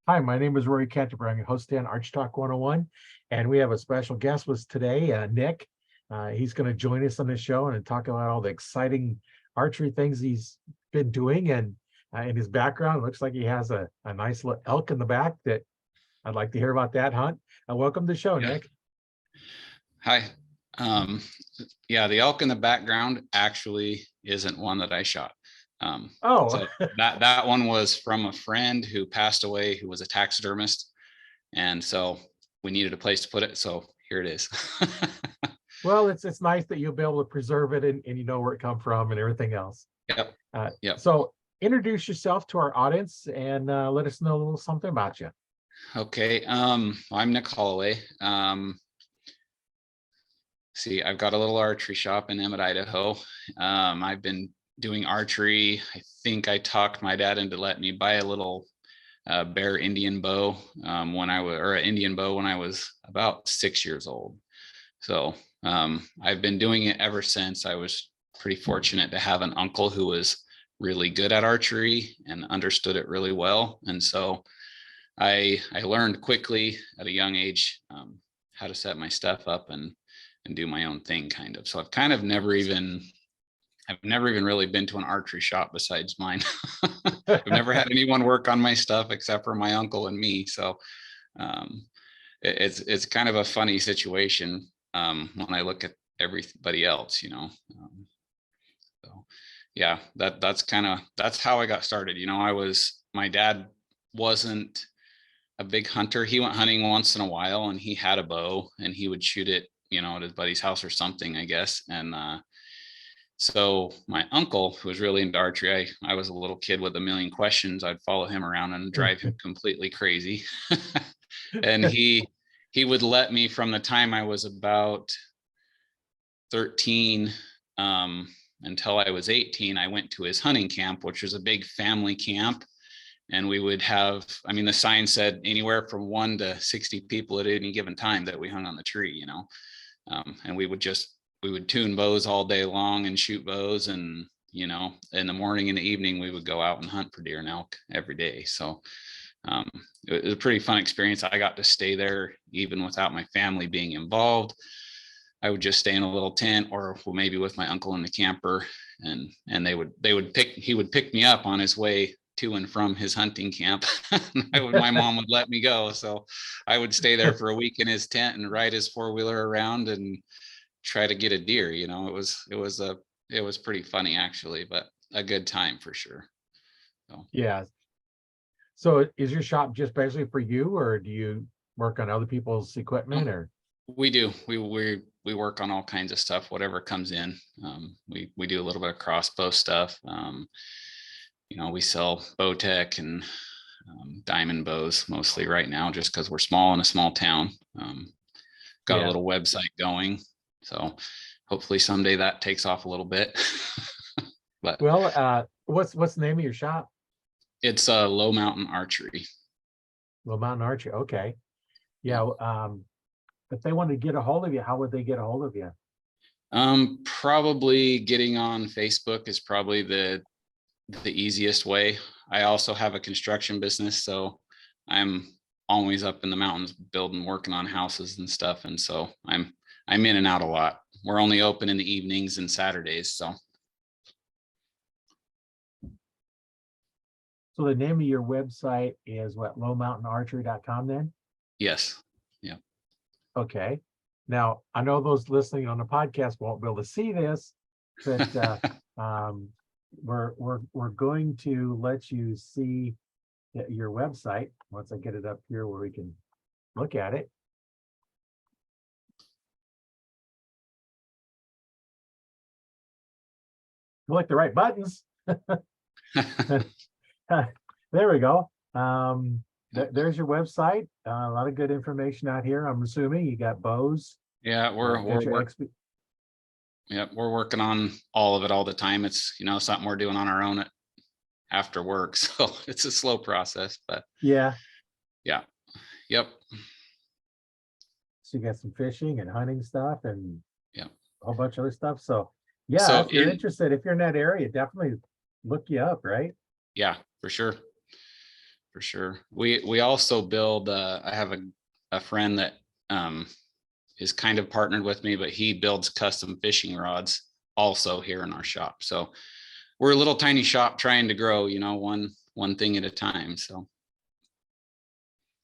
Hi, my name is Rory Canterbury. I'm your host on Arch Talk 101, and we have a special guest with us today, Nick. He's going to join us on the show and talk about all the exciting archery things he's been doing. And in his background, it looks like he has a nice little elk in the back that I'd like to hear about that hunt. Welcome to the show, Yeah. Nick. Hi. Yeah, the elk in the background actually isn't one that I shot. So that one was from a friend who passed away, who was a taxidermist, and so we needed a place to put it. So here it is. Well, it's nice that you'll be able to preserve it and you know where it come from and everything else. Yep. Yep. So introduce yourself to our audience and let us know a little something about you. Okay. I'm Nick Holloway. See, I've got a little archery shop in Emmett, Idaho. I've been doing archery. I think I talked my dad into letting me buy a little bear Indian bow when I was about 6 years old. So I've been doing it ever since. I was pretty fortunate to have an uncle who was really good at archery and understood it really well. And so I learned quickly at a young age how to set my stuff up and do my own thing, kind of. So I've never even really been to an archery shop besides mine. I've never had anyone work on my stuff except for my uncle and me. So it's kind of a funny situation when I look at everybody else, you know. So yeah, that's how I got started. You know, my dad wasn't a big hunter. He went hunting once in a while, and he had a bow, and he would shoot it, you know, at his buddy's house or something, I guess. And so my uncle, who was really into archery, I was a little kid with a million questions. I'd follow him around and drive him completely crazy. And he would let me, from the time I was about 13 until I was 18, I went to his hunting camp, which was a big family camp. And we would have, I mean, the sign said anywhere from 1 to 60 people at any given time that we hung on the tree, you know. And we would tune bows all day long and shoot bows. And, you know, in the morning and the evening, we would go out and hunt for deer and elk every day. So it was a pretty fun experience. I got to stay there even without my family being involved. I would just stay in a little tent, or maybe with my uncle in the camper, and he would pick me up on his way to and from his hunting camp. My mom would let me go. So I would stay there for a week in his tent and ride his 4-wheeler around and try to get a deer. You know, it was pretty funny, actually, but a good time for sure. So. Yeah. So is your shop just basically for you, or do you work on other people's equipment? Or we do. We work on all kinds of stuff, whatever comes in. We do a little bit of crossbow stuff. You know, we sell bow tech and diamond bows mostly right now, just because we're small in a small town. Got a little website going, so hopefully someday that takes off a little bit. But what's the name of your shop? It's Low Mountain Archery. Low Mountain Archery. Okay. Yeah. If they wanted to get a hold of you, how would they get a hold of you? Probably getting on Facebook is probably the easiest way. I also have a construction business, so I'm always up in the mountains building, working on houses and stuff, and so I'm in and out a lot. We're only open in the evenings and Saturdays. So the name of your website is what, lowmountainarchery.com then? Yes. Yeah. Okay. Now I know those listening on the podcast won't be able to see this, but we're going to let you see your website once I get it up here where we can look at it. Click the right buttons. There we go. There's your website. A lot of good information out here. I'm assuming you got bows. Yeah, we're working on all of it all the time. It's, you know, something we're doing on our own after work, so it's a slow process, but yeah. Yep. So you got some fishing and hunting stuff and a whole bunch of other stuff. So yeah, so if you're interested, if you're in that area, definitely look you up, right? Yeah, for sure. for sure. We also build, I have a friend that is kind of partnered with me, but he builds custom fishing rods also here in our shop. So we're a little tiny shop trying to grow, one thing at a time. So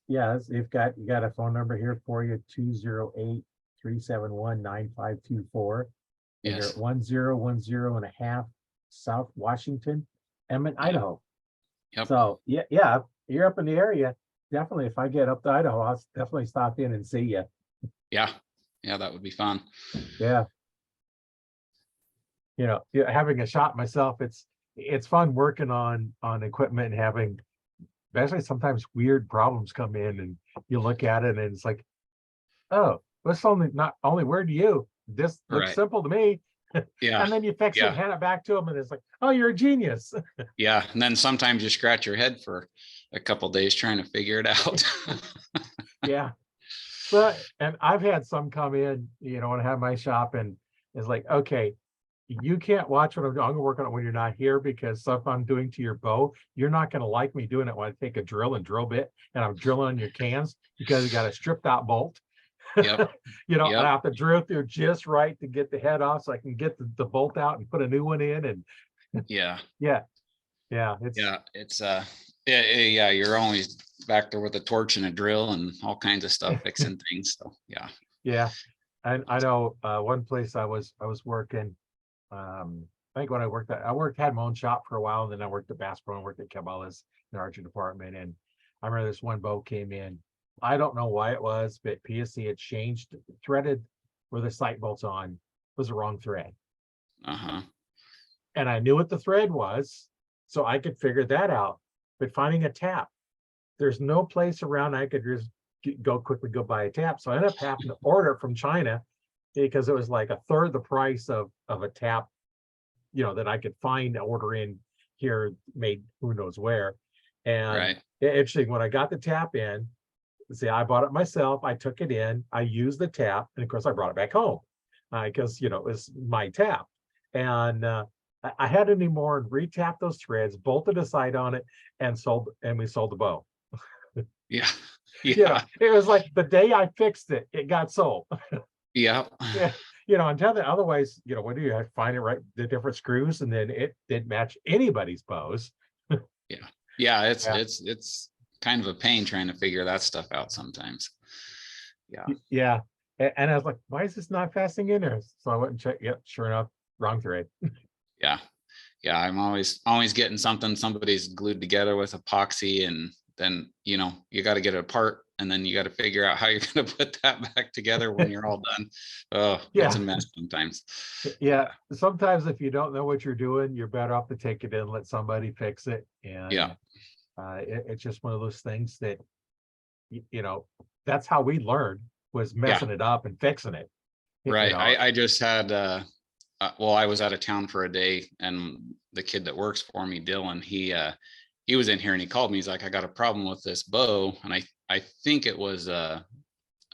Yeah, you got a phone number here for you, 208-371-9524. And you're yes. at 1010.5 South Washington, Emmett, Yep. Idaho. Yep. So yeah, you're up in the area. Definitely, if I get up to Idaho, I'll definitely stop in and see you. Yeah. Yeah, that would be fun. Yeah. Having a shop myself, it's fun working on equipment and having, especially sometimes weird problems come in and you look at it and it's like, oh, this not only weird to you, this looks Right. simple to me. Yeah. And then you fix it Yeah. and hand it back to them and it's like, oh, you're a genius. Yeah. And then sometimes you scratch your head for a couple days trying to figure it out. Yeah. But and I've had some come in, when I have my shop and it's like, okay, you can't watch what I'm doing. I'm gonna work on it when you're not here because stuff I'm doing to your bow, you're not gonna like me doing it when I take a drill and drill bit and I'm drilling on your cans because you got a stripped out bolt. Yep. And I Yep. have to drill through just right to get the head off so I can get the bolt out and put a new one in. And Yeah. yeah, It's yeah, you're always back there with a torch and a drill and all kinds of stuff fixing things. So yeah. And I know one place I was working, I think when had my own shop for a while, and then I worked at Bass Pro and worked at Cabela's in the archery department. And I remember this one bow came in. I don't know why it was, but PSC had changed, threaded where the sight bolts on was the wrong thread. uh-huh. And I knew what the thread was, so I could figure that out. But finding a tap, there's no place around I could just quickly go buy a tap. So I ended up having to order it from China because it was like a third the price of a tap, that I could find, order in here, made who knows where. And Right. interesting, when I got the tap in, see, I bought it myself, I took it in, I used the tap, and of course I brought it back home because it was my tap. And I had any more and retapped those threads, bolted a sight on it, and we sold the bow. Yeah. Yeah. It was like the day I fixed it, it got sold. Yeah. Yeah. Until then, otherwise, what do you have to find it right, the different screws, and then it didn't match anybody's bows. Yeah. Yeah. Yeah. It's kind of a pain trying to figure that stuff out sometimes. Yeah. Yeah. And I was like, why is this not fastening in there? So I went and checked. Yep, sure enough, wrong thread. Yeah. Yeah. I'm always getting somebody's glued together with epoxy, and then you got to get it apart, and then you got to figure out how you're going to put that back together when you're all done. Oh, Yeah. it's a mess sometimes. Yeah. Sometimes if you don't know what you're doing, you're better off to take it in, let somebody fix it. And Yeah. it's just one of those things that, that's how we learned, was messing it up and fixing it. Right. I just had well, I was out of town for a day, and the kid that works for me, Dylan, he was in here and he called me. He's like, I got a problem with this bow. And I think it was a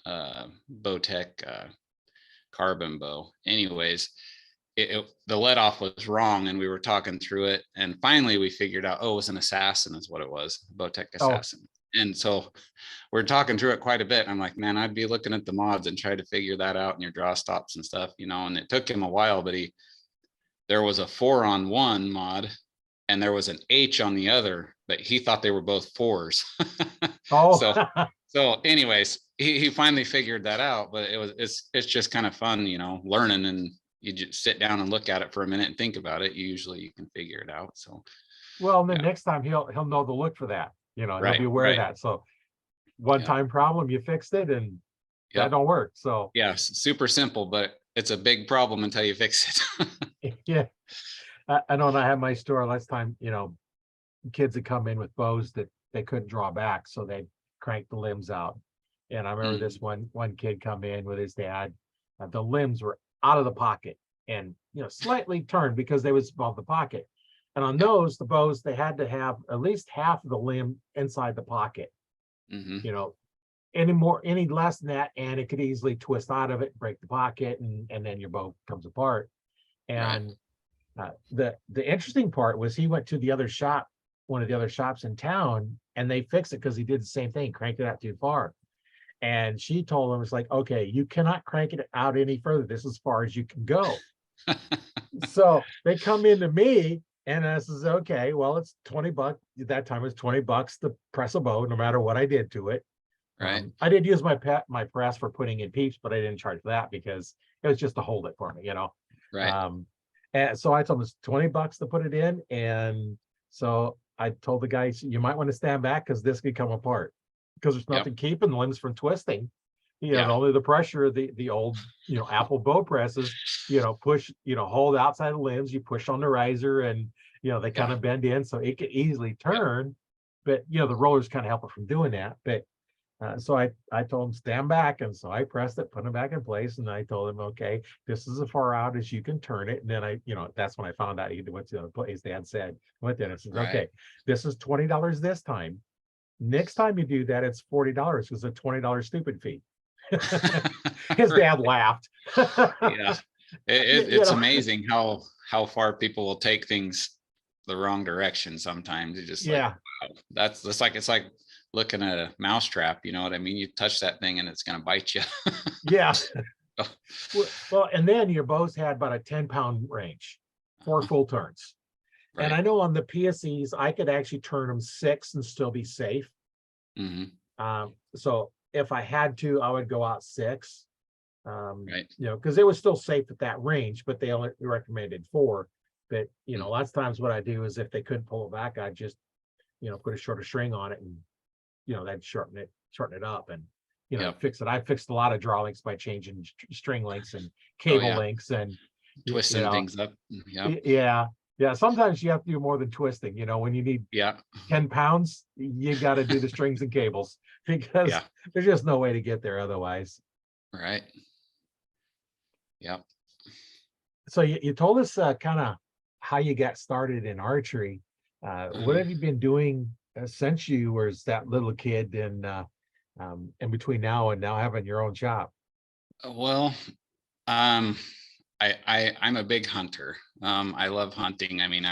Bowtech carbon bow. Anyways, the let off was wrong, and we were talking through it, and finally we figured out, oh, it was an Assassin is what it was, Bowtech Assassin. And so we're talking through it quite a bit. I'm like, man, I'd be looking at the mods and try to figure that out, and your draw stops and stuff, and it took him a while, but there was a 4-on-1 mod and there was an H on the other, but he thought they were both 4s. So anyways, he finally figured that out, but it's just kind of fun, learning, and you just sit down and look at it for a minute and think about it. You can figure it out. So well, and then next time he'll know to look for that. He'll be aware of that. So one-time problem, you fixed it, and that don't work. So yeah, super simple, but it's a big problem until you fix it. Yeah. I know when I had my store last time, kids would come in with bows that they couldn't draw back, so they'd crank the limbs out. And I remember this one kid come in with his dad. The limbs were out of the pocket and slightly turned because they was above the pocket. And on those, the bows, they had to have at least half of the limb inside the pocket. Any less than that, and it could easily twist out of it, break the pocket, and then your bow comes apart. And the interesting part was he went to the other shop one of the other shops in town, and they fixed it because he did the same thing, cranked it out too far. And she told him, it's like, okay, you cannot crank it out any further. This is as far as you can go. So they come into me, and I says, okay, well, it's $20. At that time, it was $20 to press a bow, no matter what I did to it. Right. I did use my press for putting in peeps, but I didn't charge for that because it was just to hold it for me, Right. And so I told him it's $20 to put it in. And so I told the guy, you might want to stand back because this could come apart because there's Yep. nothing keeping the limbs from twisting. Yeah. Only the pressure of the old, Apple bow presses, push, hold outside the limbs, you push on the riser, and they kind of bend in so it could easily turn. But the rollers kind of help it from doing that. But so I told him stand back, and so I pressed it, put it back in place, and I told him, okay, this is as far out as you can turn it. And then that's when I found out he went to the place. Dad said, went there and says, Right. okay, this is $20 this time. Next time you do that, it's $40 because a $20 stupid fee. His dad laughed. Yeah, it's amazing how far people will take things the wrong direction sometimes. It's just like, wow, that's like, it's like looking at a mousetrap, you know what I mean? You touch that thing and it's going to bite you. Yeah. Well, and then your bows had about a 10-pound range, 4 full turns. Right. And I know on the PSEs, I could actually turn them 6 and still be safe. So if I had to, I would go out 6. Right. Because it was still safe at that range, but they only recommended 4. But lots of times what I do is if they couldn't pull it back, I just put a shorter string on it, and that'd shorten it up, and fix it. I fixed a lot of draw links by changing string lengths and cable lengths and twisting things up. Yeah. Sometimes you have to do more than twisting. When you need 10 pounds, you got to do the strings and cables because there's just no way to get there otherwise. Right. Yep. So you told us kind of how you got started in archery. What have you been doing since you was that little kid, and in between now and now having your own shop? Well, I'm a big hunter. I love hunting. I mean,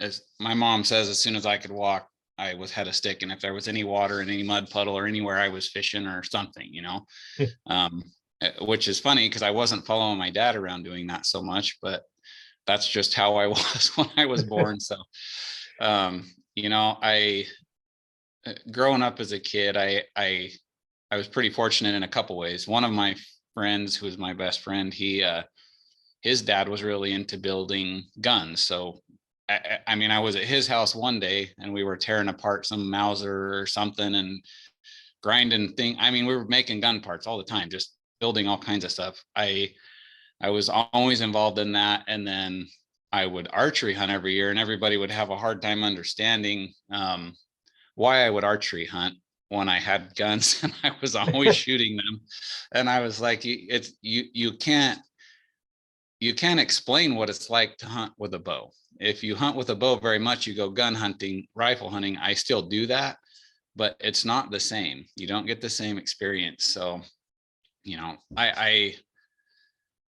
as my mom says, as soon as I could walk, I had a stick, and if there was any water in any mud puddle or anywhere, I was fishing or something, which is funny because I wasn't following my dad around doing that so much, but that's just how I was when I was born. So, I growing up as a kid, I was pretty fortunate in a couple ways. One of my friends, who was my best friend, his dad was really into building guns. So I was at his house one day and we were tearing apart some Mauser or something and grinding thing. We were making gun parts all the time, just building all kinds of stuff. I was always involved in that. And then I would archery hunt every year, and everybody would have a hard time understanding why I would archery hunt when I had guns and I was always shooting them. And I was like, you can't explain what it's like to hunt with a bow. If you hunt with a bow very much, you go gun hunting, rifle hunting. I still do that, but it's not the same. You don't get the same experience. So,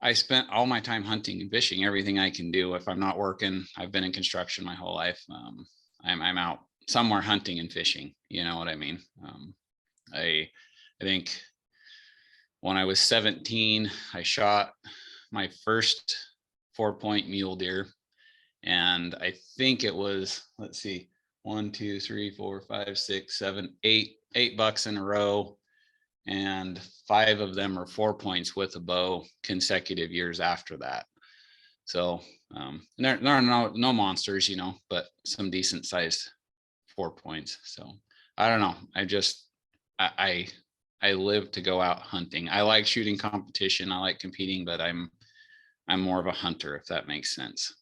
I spent all my time hunting and fishing, everything I can do. If I'm not working, I've been in construction my whole life. I'm out somewhere hunting and fishing. You know what I mean? I think when I was 17, I shot my first 4-point mule deer. And I think it was, let's see, 1, 2, 3, 4, 5, 6, 7, 8 bucks in a row. And 5 of them are 4 points with a bow consecutive years after that. So there are no monsters, but some decent sized 4 points. So I don't know. I live to go out hunting. I like shooting competition. I like competing, but I'm more of a hunter, if that makes sense.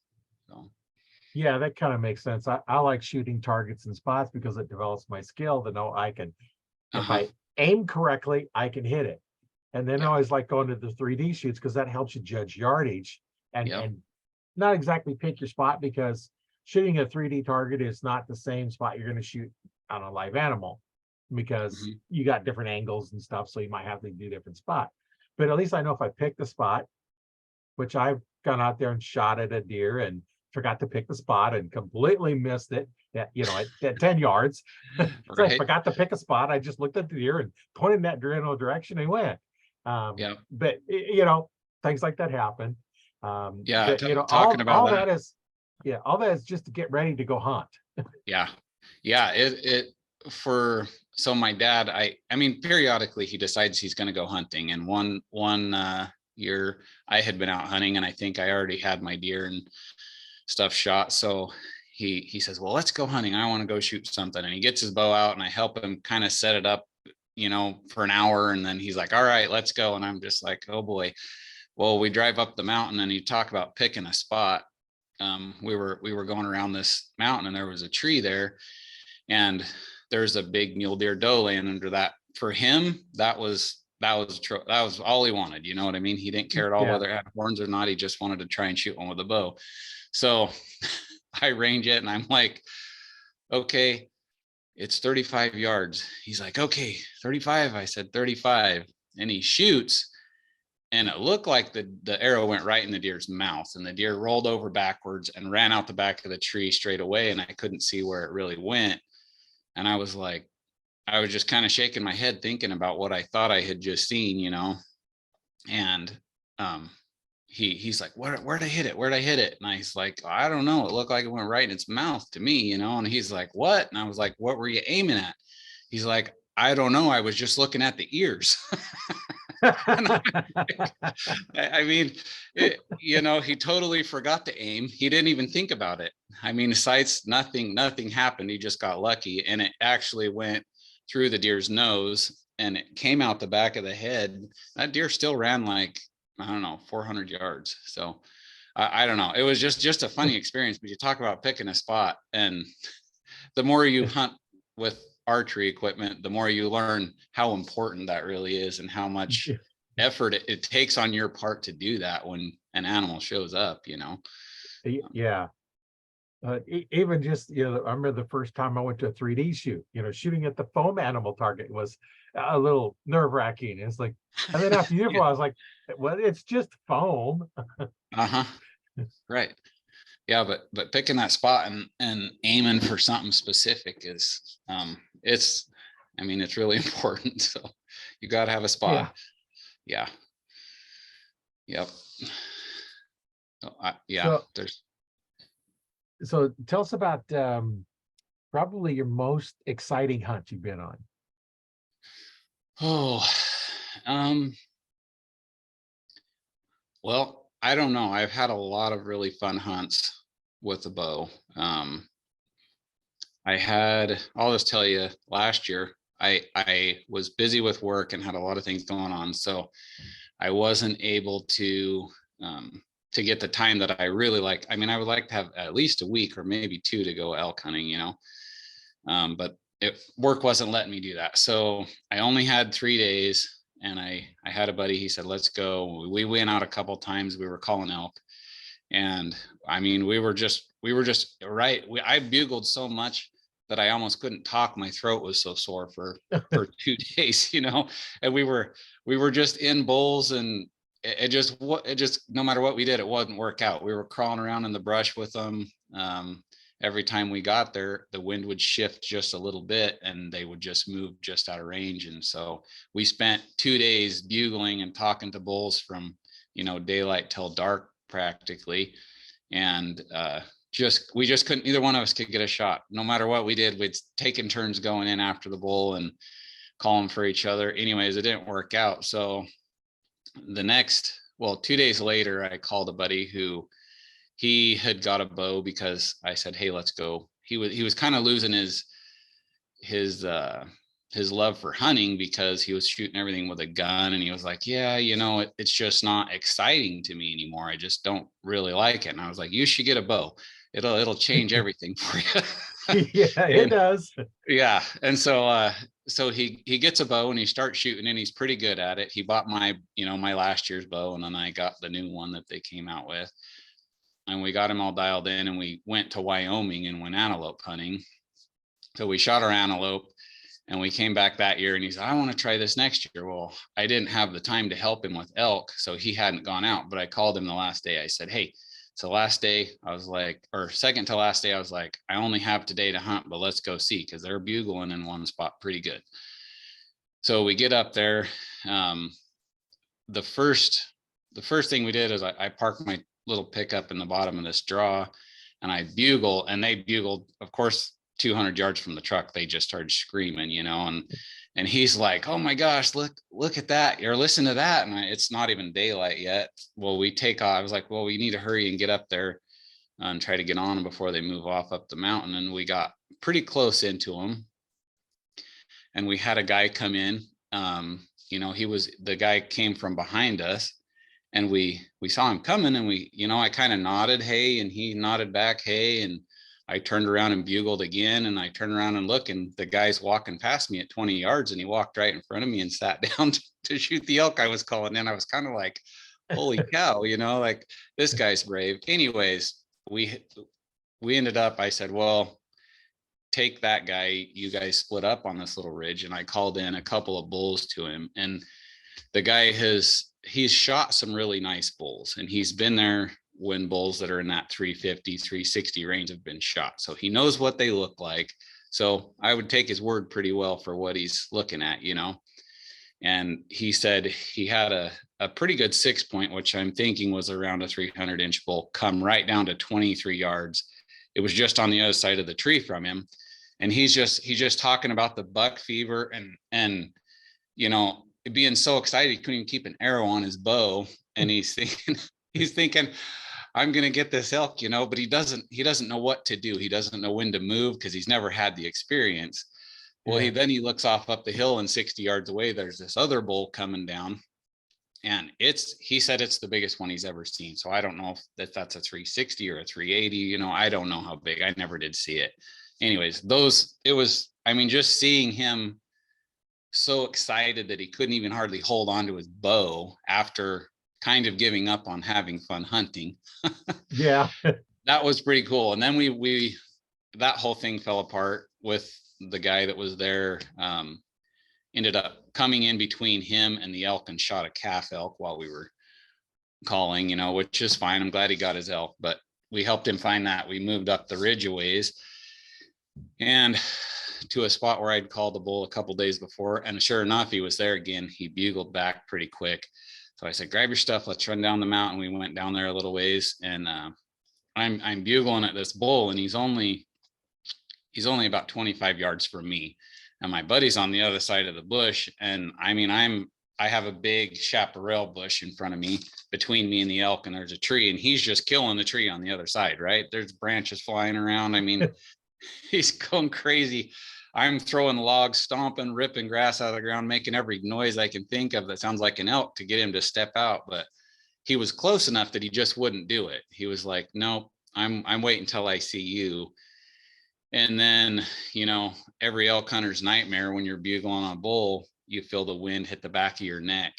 So. Yeah, that kind of makes sense. I like shooting targets and spots because it develops my skill to know I can, if I aim correctly, I can hit it. And then I always like going to the 3D shoots because that helps you judge yardage and not exactly pick your spot, because shooting a 3D target is not the same spot you're going to shoot on a live animal, because you got different angles and stuff. So you might have to do different spot. But at least I know if I pick the spot, which I've gone out there and shot at a deer and forgot to pick the spot and completely missed it at 10 yards. So I Right. forgot to pick a spot. I just looked at the deer and pointed that general direction and went. Yeah. But things like that happen. Yeah. But Talking about all that. that is, all that is just to get ready to go hunt. Yeah. Yeah. So my dad, I mean, periodically he decides he's going to go hunting. And one year I had been out hunting and I think I already had my deer and stuff shot. So he says, well, let's go hunting. I want to go shoot something. And he gets his bow out and I help him kind of set it up, for an hour. And then he's like, all right, let's go. And I'm just like, oh boy. Well, we drive up the mountain and you talk about picking a spot. We were going around this mountain and there was a tree there and there's a big mule deer doe laying under that. For him, that was all he wanted. You know what I mean? He didn't care at all whether it had horns or not. He just wanted to try and shoot one with a bow. So I range it and I'm like, okay, it's 35 yards. He's like, okay, 35. I said 35. And he shoots. And it looked like the arrow went right in the deer's mouth and the deer rolled over backwards and ran out the back of the tree straight away. And I couldn't see where it really went. And I was just kind of shaking my head thinking about what I thought I had just seen, and he's like, where'd I hit it? Where'd I hit it? And I was like, I don't know. It looked like it went right in its mouth to me, and he's like, what? And I was like, what were you aiming at? He's like, I don't know. I was just looking at the ears. I mean, he totally forgot to aim. He didn't even think about it. I mean, besides nothing happened. He just got lucky and it actually went through the deer's nose and it came out the back of the head. That deer still ran like, I don't know, 400 yards. So I don't know. It was just a funny experience, but you talk about picking a spot and the more you hunt with archery equipment, the more you learn how important that really is and how much effort it takes on your part to do that when an animal shows up. Yeah. Even just, I remember the first time I went to a 3D shoot, shooting at the foam animal target was a little nerve-wracking. It's like, and then after I was like, well, it's just foam. Uh-huh. Right. Yeah, but picking that spot and aiming for something specific is it's really important. So you got to have a spot. Yeah. Yep. So tell us about probably your most exciting hunt you've been on. Well, I don't know. I've had a lot of really fun hunts with the bow. I'll just tell you, last year I was busy with work and had a lot of things going on. So I wasn't able to get the time that I really like. I mean, I would like to have at least a week or maybe 2 to go elk hunting, but work wasn't letting me do that. So I only had 3 days and I had a buddy, he said, let's go. We went out a couple of times. We were calling elk. And I mean, we were just right. I bugled so much that I almost couldn't talk. My throat was so sore for 2 days, and we were just in bulls and it just no matter what we did, it wouldn't work out. We were crawling around in the brush with them. Every time we got there, the wind would shift just a little bit and they would just move just out of range. And so we spent 2 days bugling and talking to bulls from, daylight till dark practically. And we just couldn't, neither one of us could get a shot. No matter what we did, we'd taken turns going in after the bull and calling for each other. Anyways, it didn't work out. So 2 days later, I called a buddy who he had got a bow because I said, hey, let's go. He was kind of losing his love for hunting because he was shooting everything with a gun. And he was like, yeah, it's just not exciting to me anymore. I just don't really like it. And I was like, you should get a bow. It'll change everything for you. Yeah, it does. Yeah. And so he gets a bow and he starts shooting and he's pretty good at it. He bought my last year's bow and then I got the new one that they came out with. And we got him all dialed in and we went to Wyoming and went antelope hunting. So we shot our antelope and we came back that year and he said, I want to try this next year. Well, I didn't have the time to help him with elk, so he hadn't gone out, but I called him the last day. I said, hey, So last day I was like, or second to last day, I was like, I only have today to hunt, but let's go see, because they're bugling in one spot pretty good. So we get up there. Um, the first thing we did is I parked my little pickup in the bottom of this draw, and I bugle, and they bugled, of course, 200 yards from the truck. They just started screaming, and he's like, oh my gosh, look at that, or listen to that. And it's not even daylight yet. Well, we take off. I was like, well, we need to hurry and get up there and try to get on them before they move off up the mountain. And we got pretty close into them, and we had a guy come in. The guy came from behind us, and we saw him coming, and I kind of nodded, hey, and he nodded back, hey, and I turned around and bugled again, and I turned around and look, and the guy's walking past me at 20 yards, and he walked right in front of me and sat down to shoot the elk I was calling in. I was kind of like, holy cow, like, this guy's brave. Anyways, we ended up, I said, well, take that guy, you guys split up on this little ridge, and I called in a couple of bulls to him, and the guy he's shot some really nice bulls, and he's been there when bulls that are in that 350 360 range have been shot, so he knows what they look like. So I would take his word pretty well for what he's looking at. And he said he had a pretty good 6-point, which I'm thinking was around a 300-inch bull, come right down to 23 yards. It was just on the other side of the tree from him. And he's just talking about the buck fever and being so excited he couldn't even keep an arrow on his bow. And he's thinking, I'm going to get this elk, but he doesn't know what to do. He doesn't know when to move because he's never had the experience. Well, he looks off up the hill, and 60 yards away, there's this other bull coming down. And he said it's the biggest one he's ever seen. So I don't know if that's a 360 or a 380. I don't know how big. I never did see it. Anyways, just seeing him so excited that he couldn't even hardly hold on to his bow after kind of giving up on having fun hunting. Yeah. That was pretty cool. And then that whole thing fell apart with the guy that was there. Ended up coming in between him and the elk and shot a calf elk while we were calling, which is fine. I'm glad he got his elk, but we helped him find that. We moved up the ridge a ways and to a spot where I'd called the bull a couple days before. And sure enough, he was there again. He bugled back pretty quick. So I said, grab your stuff, let's run down the mountain. We went down there a little ways, and I'm bugling at this bull, and he's only about 25 yards from me. And my buddy's on the other side of the bush. And I have a big chaparral bush in front of me, between me and the elk, and there's a tree, and he's just killing the tree on the other side, right? There's branches flying around. He's going crazy. I'm throwing logs, stomping, ripping grass out of the ground, making every noise I can think of that sounds like an elk to get him to step out. But he was close enough that he just wouldn't do it. He was like, nope, I'm waiting until I see you. And then, every elk hunter's nightmare when you're bugling on a bull, you feel the wind hit the back of your neck.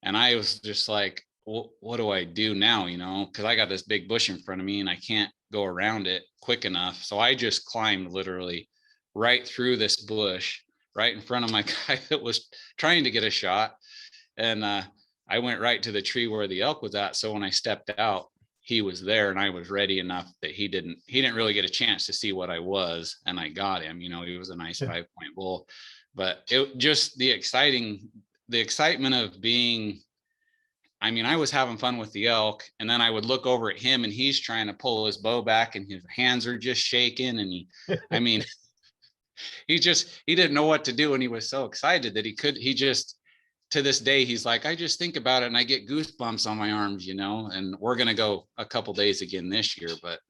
And I was just like, well, what do I do now? Because I got this big bush in front of me and I can't go around it quick enough. So I just climbed literally right through this bush, right in front of my guy that was trying to get a shot. And I went right to the tree where the elk was at. So when I stepped out, he was there, and I was ready enough that he didn't really get a chance to see what I was, and I got him. He was a nice 5-point bull. But it just the excitement of being, I was having fun with the elk, and then I would look over at him, and he's trying to pull his bow back, and his hands are just shaking, and he didn't know what to do, and he was so excited that to this day, he's like, I just think about it and I get goosebumps on my arms, and we're going to go a couple days again this year, but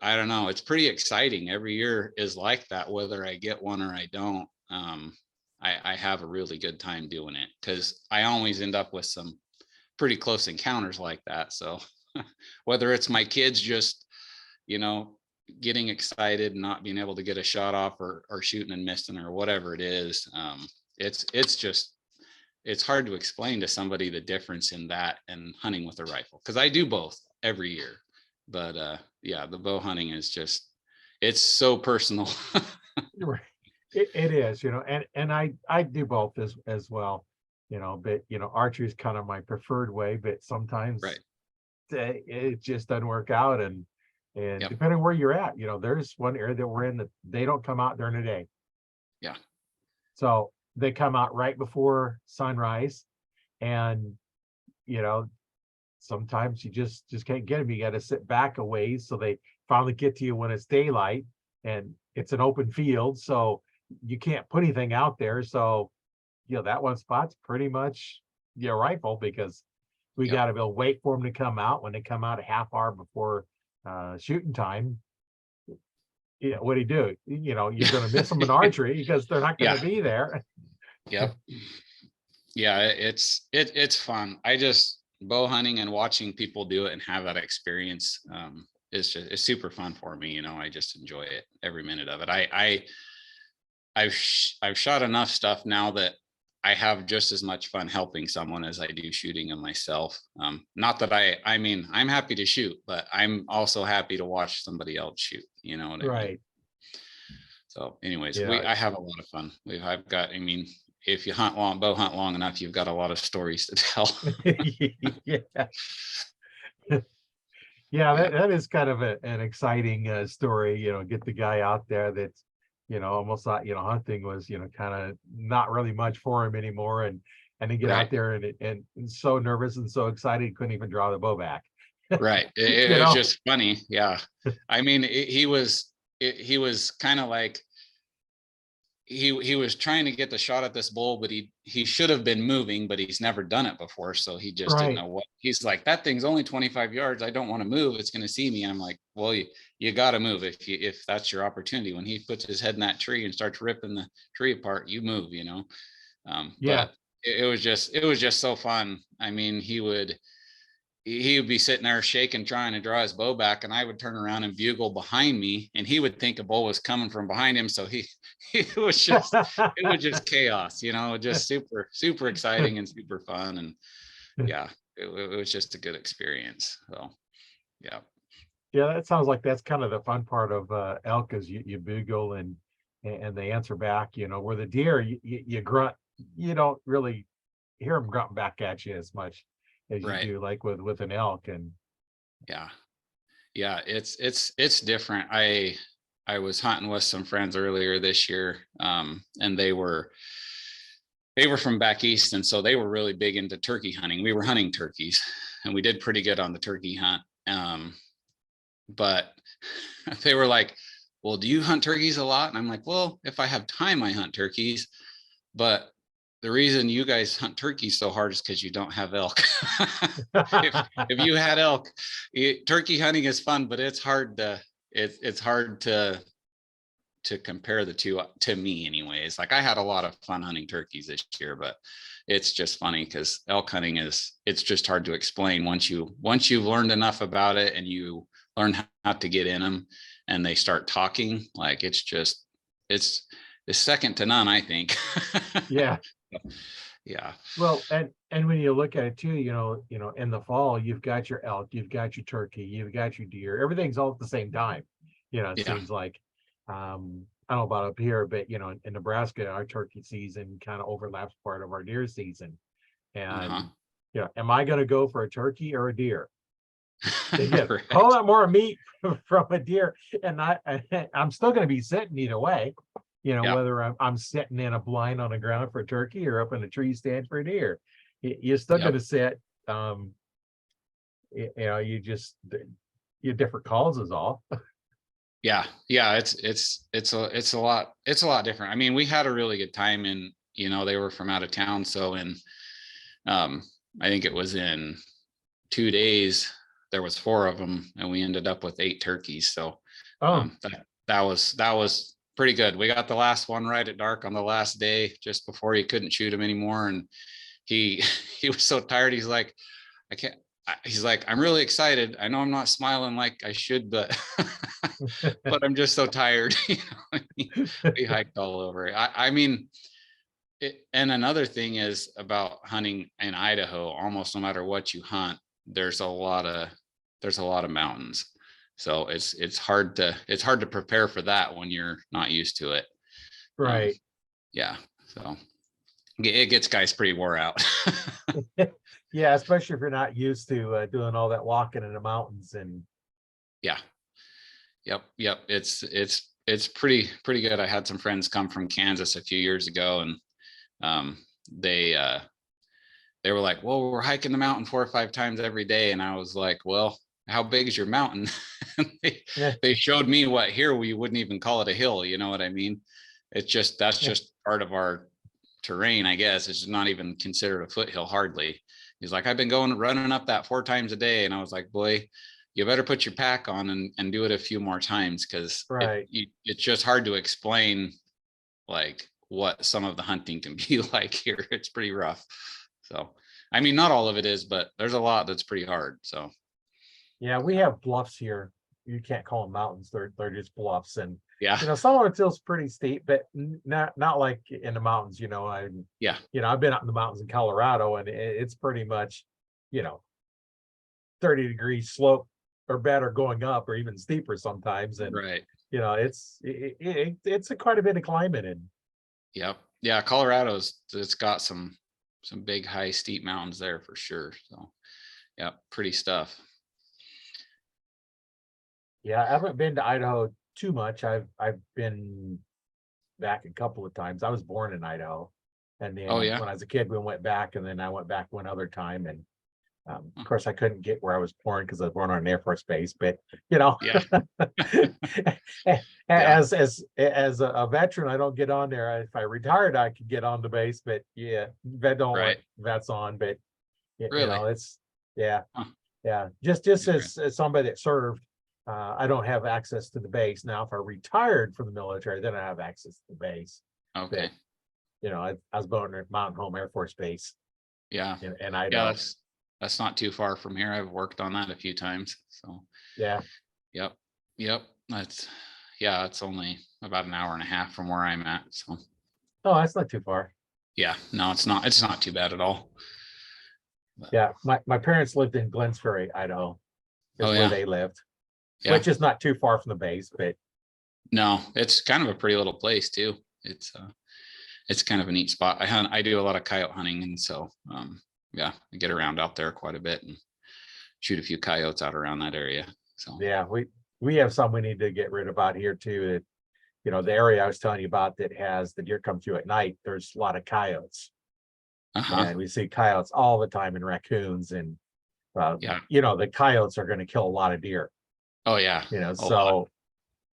I don't know. It's pretty exciting. Every year is like that, whether I get one or I don't. I have a really good time doing it because I always end up with some pretty close encounters like that. So whether it's my kids just, getting excited and not being able to get a shot off or shooting and missing or whatever it is, it's hard to explain to somebody the difference in that and hunting with a rifle, because I do both every year. But the bow hunting is it's so personal. It is, and I do both as well, but archery is kind of my preferred way, but sometimes right. it just doesn't work out. And Yep. depending where you're at, there's one area that we're in that they don't come out during the day. Yeah. So they come out right before sunrise, and you know, sometimes you just can't get them. You got to sit back a ways so they finally get to you when it's daylight, and it's an open field, so you can't put anything out there. So that one spot's pretty much your rifle, because we Yep. got to be able to wait for them to come out. When they come out a half hour before shooting time, what do you do? You're going to miss them in archery because they're not going Yeah. to be there. Yep. Yeah, it's fun. Bow hunting and watching people do it and have that experience it's super fun for me. I just enjoy it, every minute of it. I've shot enough stuff now that I have just as much fun helping someone as I do shooting them myself. Not that I mean, I'm happy to shoot, but I'm also happy to watch somebody else shoot. You know what I mean? Right. So anyways, Yeah. I have a lot of fun. If you bow hunt long enough, you've got a lot of stories to tell. Yeah. Yeah, that is kind of an exciting story, get the guy out there that's, almost thought, hunting was, kind of not really much for him anymore. And then get Right. out there and so nervous and so excited, he couldn't even draw the bow back. Right. It was just funny. Yeah. I mean, he was kind of like, he was trying to get the shot at this bull, but he should have been moving, but he's never done it before. So he just didn't know what. He's like, that thing's only 25 yards. I don't want to move. It's going to see me. And I'm like, well, you got to move if that's your opportunity. When he puts his head in that tree and starts ripping the tree apart, you move, Yeah. But it was just so fun. I mean, he would be sitting there shaking, trying to draw his bow back, and I would turn around and bugle behind me, and he would think a bull was coming from behind him. So it was just chaos, just super, super exciting and super fun. And yeah, it was just a good experience. So yeah. Yeah, that sounds like that's kind of the fun part of elk, is you bugle and they answer back, where the deer, you grunt, you don't really hear them grunting back at you as much as you do like with an elk. And yeah, it's different. I was hunting with some friends earlier this year, and they were from back east, and so they were really big into turkey hunting. We were hunting turkeys, and we did pretty good on the turkey hunt. But they were like, well, do you hunt turkeys a lot? And I'm like, well, if I have time, I hunt turkeys, but the reason you guys hunt turkeys so hard is because you don't have elk. if you had elk, turkey hunting is fun, but it's hard to compare the two, to me anyways. Like, I had a lot of fun hunting turkeys this year, but it's just funny because elk hunting it's just hard to explain once you've learned enough about it and you learn how to get in them and they start talking. Like, it's second to none, I think. Yeah. Yeah. Well, and when you look at it too, in the fall, you've got your elk, you've got your turkey, you've got your deer, everything's all at the same time. It seems like, I don't know about up here, but in Nebraska, our turkey season kind of overlaps part of our deer season. And am I going to go for a turkey or a deer? They get a whole lot more meat from a deer, and I'm still going to be sitting either way. Whether I'm sitting in a blind on the ground for a turkey or up in a tree stand for a deer, you're still going to sit. Your different calls is all. Yeah. It's a lot different. I mean, we had a really good time, and they were from out of town. So I think it was in 2 days, there was 4 of them, and we ended up with 8 turkeys. So that was pretty good. We got the last one right at dark on the last day, just before you couldn't shoot him anymore. And he was so tired. He's like, he's like, I'm really excited. I know I'm not smiling like I should, but but I'm just so tired. We hiked all over it. I mean, and another thing is about hunting in Idaho, almost no matter what you hunt, there's a lot of mountains. So it's hard to prepare for that when you're not used to it. Right. Yeah. So it gets guys pretty wore out. Yeah, especially if you're not used to doing all that walking in the mountains and Yeah. Yep. It's pretty good. I had some friends come from Kansas a few years ago, and um, they they were like, well, we're hiking the mountain 4 or 5 times every day. And I was like, well, how big is your mountain? they, yeah, they showed me what here we wouldn't even call it a hill. You know what I mean? It's just, that's yeah, just part of our terrain, I guess. It's not even considered a foothill hardly. He's like, I've been going running up that 4 times a day. And I was like, boy, you better put your pack on and do it a few more times, because right. it's just hard to explain like what some of the hunting can be like here. It's pretty rough. So, I mean, not all of it is, but there's a lot that's pretty hard. So, Yeah, we have bluffs here. You can't call them mountains. They're just bluffs. And yeah, some of it feels pretty steep, but not like in the mountains, yeah, I've been out in the mountains in Colorado and it's pretty much, you know, 30-degree slope or better going up or even steeper sometimes. And right. it's quite a bit of climbing and Yep. Yeah, Colorado's, it's got some big high steep mountains there for sure. So, yeah, pretty stuff. yeah, I haven't been to Idaho too much. I've been back a couple of times. I was born in Idaho. And Oh then yeah. when I was a kid, we went back and then I went back one other time. And of Huh. course I couldn't get where I was born because I was born on an Air Force base, but you know, Yeah. Yeah. as a veteran, I don't get on there. If I retired, I could get on the base, but yeah, vet don't let Right. vets on, but Really? it's yeah, Huh. yeah. Just Okay. as somebody that served, I don't have access to the base. Now, if I retired from the military, then I have access to the base. Okay. But I was born at Mountain Home Air Force Base Yeah. in Yeah, Idaho. that's not too far from here. I've worked on that a few times. So, Yeah. yep. Yep. That's, yeah, it's only about an hour and a half from where I'm at. So, Oh, that's not too far. yeah, no, it's not too bad at all. But, Yeah. My parents lived in Glenns Ferry, Idaho, oh is where yeah. they lived, Yeah. which is not too far from the base, but No, it's kind of a pretty little place too. It's kind of a neat spot. I do a lot of coyote hunting, and so yeah, I get around out there quite a bit and shoot a few coyotes out around that area. So, yeah, we have some we need to get rid of out here too. That the area I was telling you about that has the deer come through at night, there's a lot of coyotes. uh-huh. And we see coyotes all the time and raccoons and Yeah. the coyotes are going to kill a lot of deer, Oh yeah. A lot. so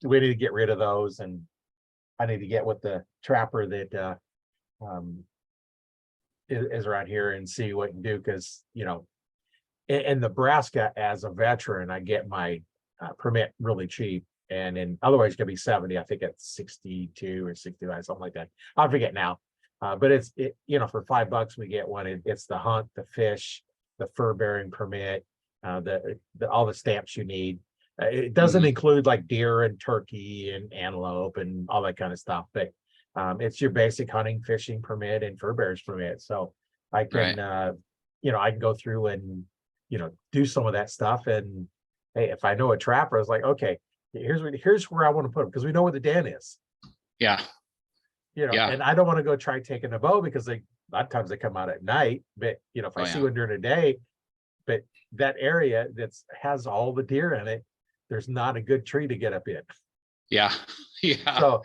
we need to get rid of those. And I need to get with the trapper that um, is around here and see what he can do. Because in Nebraska, as a veteran, I get my permit really cheap. And in otherwise, it's gonna be 70. I think it's 62 or 65, something like that. I forget now. But for $5 we get one. It's the hunt, the fish, the fur bearing permit, the all the stamps you need. It doesn't Mhm. include like deer and turkey and antelope and all that kind of stuff, but it's your basic hunting, fishing permit and fur bearers permit. So I Right. can, I can go through and do some of that stuff. And hey, if I know a trapper, I was like, okay, here's where I want to put them because we know where the den is, Yeah. Yeah. and I don't want to go try taking a bow because a lot of times they come out at night. But if I Oh see yeah. one during the day, but that area that's has all the deer in it, there's not a good tree to get up in. Yeah. Yeah. So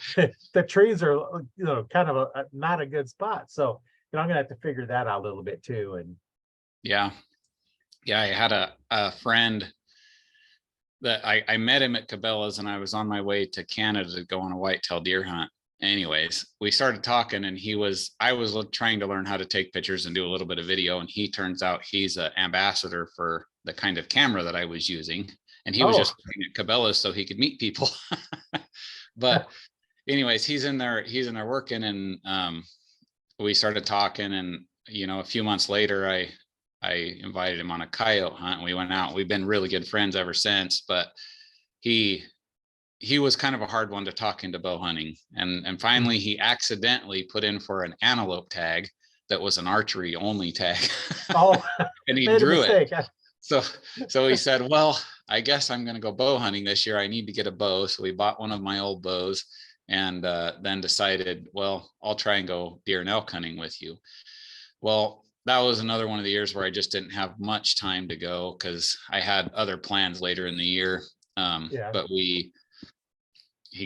the trees are kind of not a good spot. So I'm gonna have to figure that out a little bit too. And Yeah. Yeah. I had a friend that I met him at Cabela's, and I was on my way to Canada to go on a whitetail deer hunt. Anyways, we started talking, and I was trying to learn how to take pictures and do a little bit of video. And he turns out he's an ambassador for the kind of camera that I was using. And he was oh, just working at Cabela's so he could meet people. But anyways, he's in there working, and we started talking. And a few months later, I invited him on a coyote hunt, and we went out. We've been really good friends ever since. But he he was kind of a hard one to talk into bow hunting, and finally he accidentally put in for an antelope tag that was an archery only tag. oh, And he made a drew it. mistake. So he said, well, I guess I'm going to go bow hunting this year. I need to get a bow. So we bought one of my old bows, and then decided, well, I'll try and go deer and elk hunting with you. Well, that was another one of the years where I just didn't have much time to go because I had other plans later in the year. Yeah. But he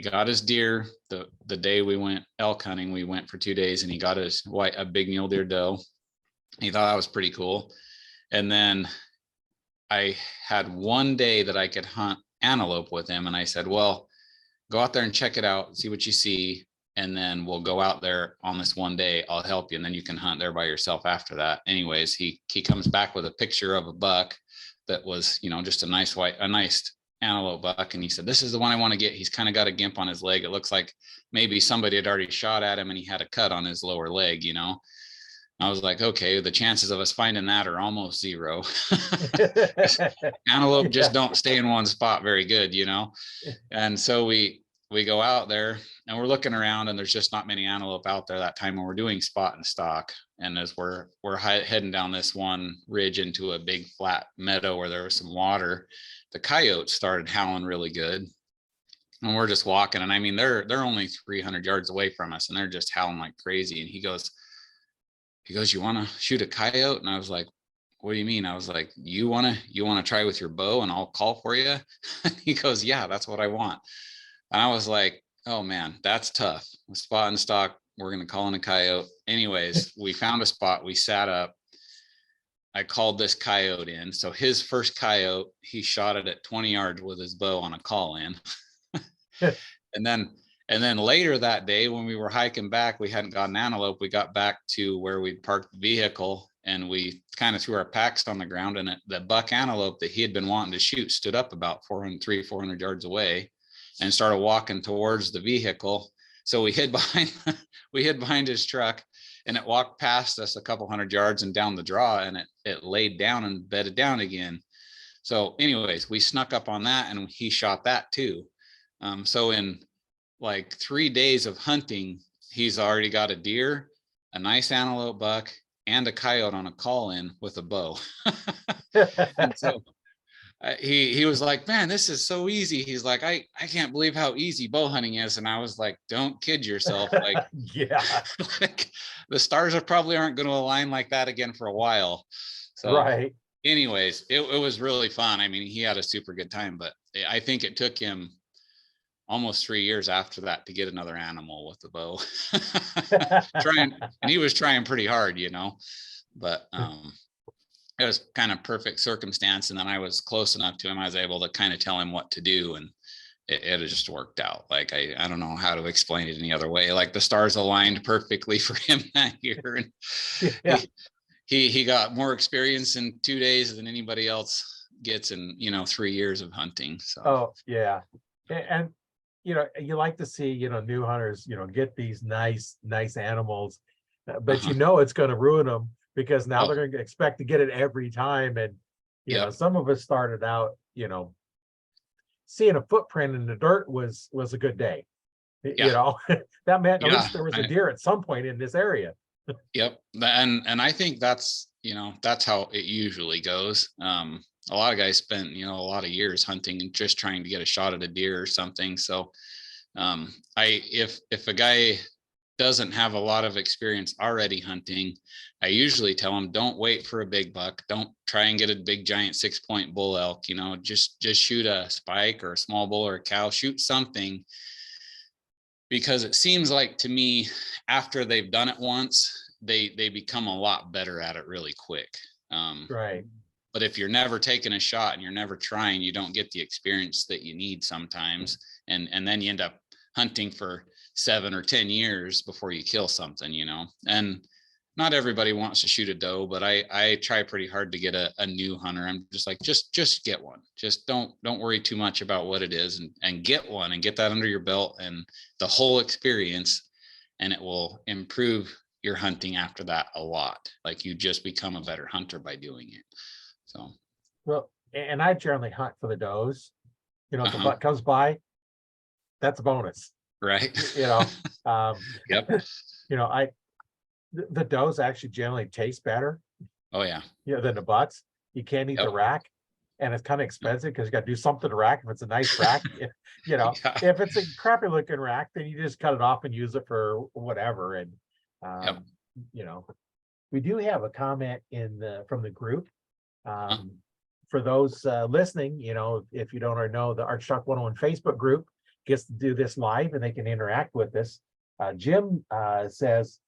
got his deer the day we went elk hunting. We went for 2 days, and he got a big mule deer doe. He thought that was pretty cool. And then I had one day that I could hunt antelope with him, and I said, well, go out there and check it out, see what you see, and then we'll go out there on this one day. I'll help you, and then you can hunt there by yourself after that. Anyways, he comes back with a picture of a buck that was, just a nice antelope buck, and he said, this is the one I want to get. He's kind of got a gimp on his leg. It looks like maybe somebody had already shot at him and he had a cut on his lower leg. I was like, okay, the chances of us finding that are almost zero. Antelope just don't stay in one spot very good, and so we go out there and we're looking around, and there's just not many antelope out there that time when we're doing spot and stock. And as we're heading down this one ridge into a big flat meadow where there was some water, the coyotes started howling really good. And we're just walking, and I mean, they're only 300 yards away from us, and they're just howling like crazy. And he goes, you want to shoot a coyote? And I was like, what do you mean? I was like, you want to try with your bow and I'll call for you? He goes, yeah, that's what I want. And I was like, oh man, that's tough. Spot and stock, we're going to call in a coyote. Anyways, we found a spot. We sat up. I called this coyote in. So his first coyote, he shot it at 20 yards with his bow on a call in. And then later that day, when we were hiking back, we hadn't gotten antelope. We got back to where we parked the vehicle, and we kind of threw our packs on the ground, and the buck antelope that he had been wanting to shoot stood up about 400 yards away and started walking towards the vehicle. So we hid behind his truck, and it walked past us a couple hundred yards and down the draw, and it laid down and bedded down again. So anyways, we snuck up on that, and he shot that too. So in like 3 days of hunting, he's already got a deer, a nice antelope buck, and a coyote on a call in with a bow. And so he was like, man, this is so easy. He's like, I can't believe how easy bow hunting is. And I was like, don't kid yourself. Like, yeah, like the stars probably aren't going to align like that again for a while. So right. anyways, it was really fun. I mean, he had a super good time, but I think it took him almost 3 years after that to get another animal with the bow. And he was trying pretty hard, but it was kind of perfect circumstance. And then I was close enough to him. I was able to kind of tell him what to do, and it just worked out. Like, I don't know how to explain it any other way. Like, the stars aligned perfectly for him that year. And Yeah. he got more experience in 2 days than anybody else gets in, 3 years of hunting. So, oh yeah. And you like to see, new hunters, get these nice animals, but it's going to ruin them, because now they're going to expect to get it every time. And, some of us started out, seeing a footprint in the dirt was a good day. That meant at least there was a deer at some point in this area. Yep. And I think that's how it usually goes. A lot of guys spent, a lot of years hunting and just trying to get a shot at a deer or something. So if a guy doesn't have a lot of experience already hunting, I usually tell him, don't wait for a big buck. Don't try and get a big giant 6-point bull elk, just shoot a spike or a small bull or a cow, shoot something. Because it seems like to me, after they've done it once, they become a lot better at it really quick. Right. But if you're never taking a shot and you're never trying, you don't get the experience that you need sometimes. And then you end up hunting for 7 or 10 years before you kill something, and not everybody wants to shoot a doe, but I try pretty hard to get a new hunter. I'm just like, just get one. Just don't worry too much about what it is, and get one and get that under your belt and the whole experience. And it will improve your hunting after that a lot. Like, you just become a better hunter by doing it. So, well, and I generally hunt for the does. If the buck comes by, that's a bonus, right? Yep. The does actually generally taste better. Oh yeah. Than the butts. You can't eat the rack, and it's kind of expensive because you got to do something to rack. If it's a nice rack, if it's a crappy looking rack, then you just cut it off and use it for whatever. And we do have a comment from the group. Huh? For those listening, if you don't already know, the Arch Talk 101 Facebook group gets to do this live and they can interact with us. Jim says,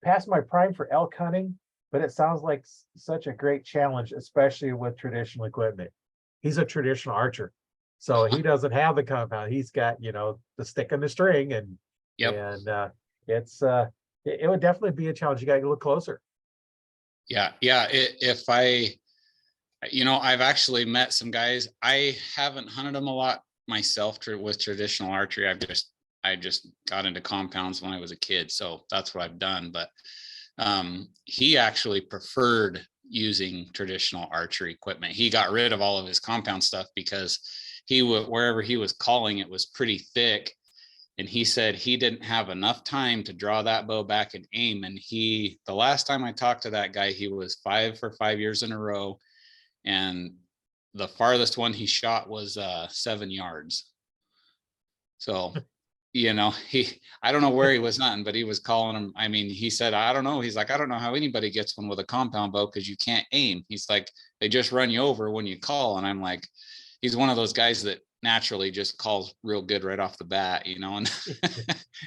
past my prime for elk hunting, but it sounds like such a great challenge, especially with traditional equipment. He's a traditional archer, so he doesn't have the compound. He's got, the stick and the string, and Yep. it's it would definitely be a challenge. You got to get a little closer. Yeah. If I, I've actually met some guys. I haven't hunted them a lot myself with traditional archery. I just got into compounds when I was a kid, so that's what I've done. But he actually preferred using traditional archery equipment. He got rid of all of his compound stuff because wherever he was calling, it was pretty thick. And he said he didn't have enough time to draw that bow back and aim. And the last time I talked to that guy, he was 5 for 5 years in a row. And the farthest one he shot was 7 yards. So, I don't know where he was hunting, but he was calling him. I mean, he said, I don't know. He's like, I don't know how anybody gets one with a compound bow because you can't aim. He's like, they just run you over when you call. And I'm like, he's one of those guys that naturally just calls real good right off the bat, and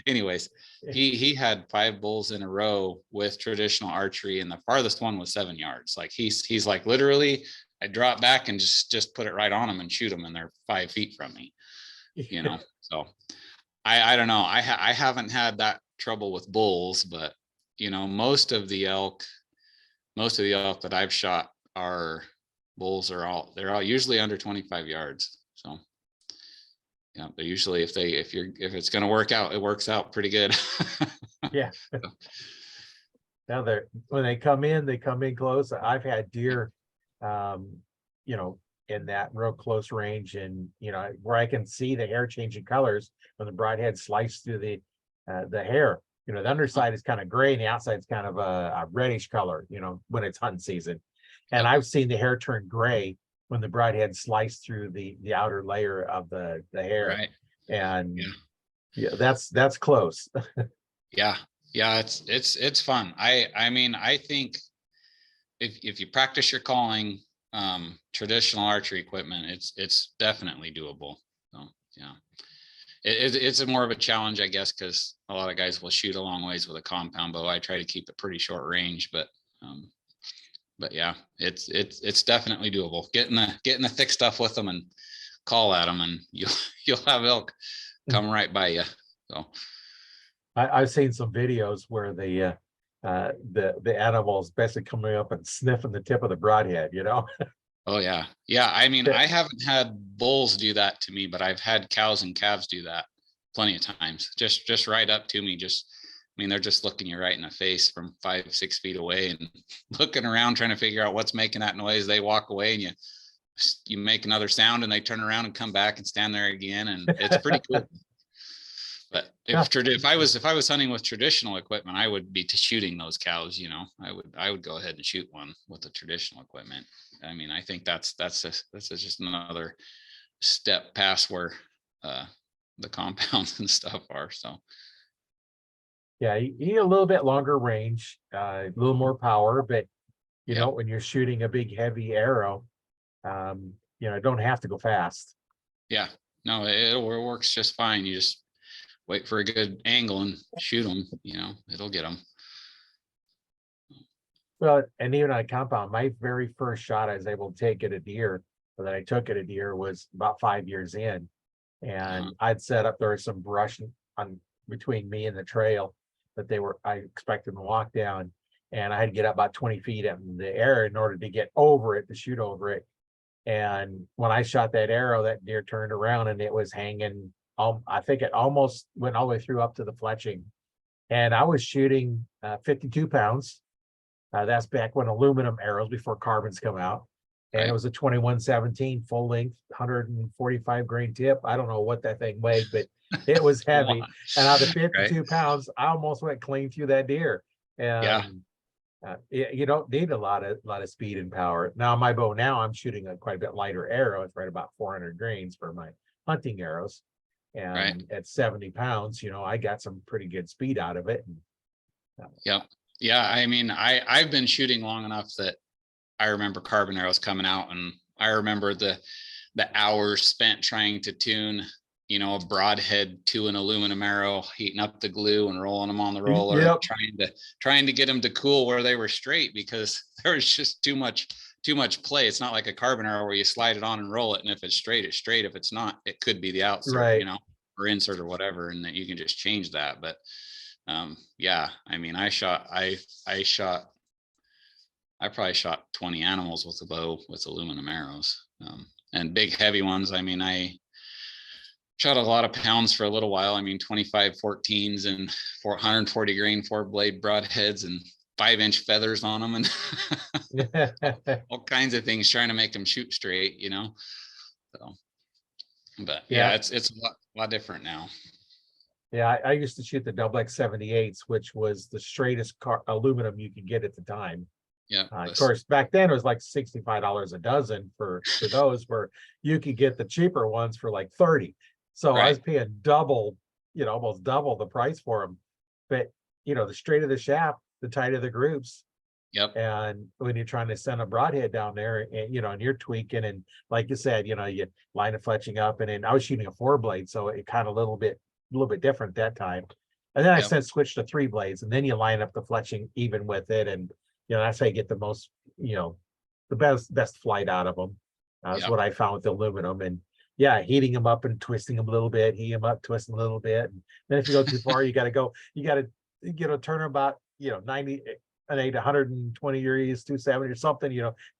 anyways, he had 5 bulls in a row with traditional archery, and the farthest one was 7 yards. Like he's like, literally, I drop back and just put it right on them and shoot them, and they're 5 feet from me, so I don't know. I haven't had that trouble with bulls, but most of the elk that I've shot they're all usually under 25 yards. So yeah, they're usually, if it's going to work out, it works out pretty good. Yeah. Now when they come in close. I've had deer, in that real close range, and where I can see the hair changing colors when the broadhead sliced through the hair. The underside is kind of gray and the outside is kind of a reddish color, when it's hunting season. And Yep. I've seen the hair turn gray when the broadhead sliced through the outer layer of the hair. Right. And yeah, that's close. Yeah. It's fun. I mean, I think if you practice your calling, traditional archery equipment, it's definitely doable. So yeah, it's a more of a challenge, I guess, because a lot of guys will shoot a long ways with a compound bow. I try to keep it pretty short range, but yeah, it's definitely doable. Getting the thick stuff with them and call at them, and you'll have elk come right by you. So I've seen some videos where the animals basically coming up and sniffing the tip of the broadhead. Oh yeah. I mean, I haven't had bulls do that to me, but I've had cows and calves do that plenty of times. Just right up to me. They're just looking you right in the face from 5-6 feet away and looking around trying to figure out what's making that noise. They walk away and you make another sound and they turn around and come back and stand there again, and it's pretty cool. But if I was hunting with traditional equipment, I would be shooting those cows. I would go ahead and shoot one with the traditional equipment. I mean, I think that's just another step past where the compounds and stuff are. So Yeah, you need a little bit longer range, a little more power, but when you're shooting a big heavy arrow, don't have to go fast. Yeah, no, it works just fine. You just wait for a good angle and shoot them. It'll get them. Well, and even on a compound, my very first shot I was able to take at a deer, or that I took at a deer, was about 5 years in, and I'd set up, there was some brush on between me and the trail that I expected to walk down, and I had to get up about 20 feet in the air in order to get over it, to shoot over it. And when I shot that arrow, that deer turned around and it was hanging. I think it almost went all the way through up to the fletching. And I was shooting 52 pounds. That's back when aluminum arrows, before carbons come out. And Right. It was a 21-17 full length, 145 grain tip. I don't know what that thing weighed, but it was heavy. And out of the 52 pounds, I almost went clean through that deer. And you don't need a lot of speed and power. Now my bow, I'm shooting a quite a bit lighter arrow. It's right about 400 grains for my hunting arrows. And at 70 pounds, I got some pretty good speed out of it. Yep. Yeah, I mean, I've been shooting long enough that I remember carbon arrows coming out, and I remember the hours spent trying to tune, a broadhead to an aluminum arrow, heating up the glue and rolling them on the roller, Yep. trying to get them to cool where they were straight, because there was just too much play. It's not like a carbon arrow where you slide it on and roll it, and if it's straight, it's straight. If it's not, it could be the outsert, Right. or insert or whatever, and that you can just change that. But yeah, I mean, I probably shot 20 animals with a bow with aluminum arrows, and big heavy ones. I mean, I shot a lot of pounds for a little while. I mean, 25 14s and 440 grain 4-blade broadheads and 5-inch feathers on them, and all kinds of things, trying to make them shoot straight, So, but yeah, Yeah. it's a lot different now. Yeah. I used to shoot the XX78s, which was the straightest aluminum you could get at the time. Yeah. Of course, back then it was like $65 a dozen for those, where you could get the cheaper ones for like 30. So I was Right. paying double, almost double the price for them. But the straighter the shaft, the tighter the grooves. Yep. And when you're trying to send a broadhead down there, and and you're tweaking, and like you said, you line of fletching up, and then I was shooting a 4-blade, so it kind of a little bit different that time. And then I Yep. since switched to 3 blades, and then you line up the fletching even with it, and that's how you get the most, the best flight out of them. That's Yep. what I found with the aluminum. And yeah, heating them up and twisting them a little bit, heat them up, twist them a little bit. And then if you go too far, you got to turn about 90 an 120 degrees, 270 or something.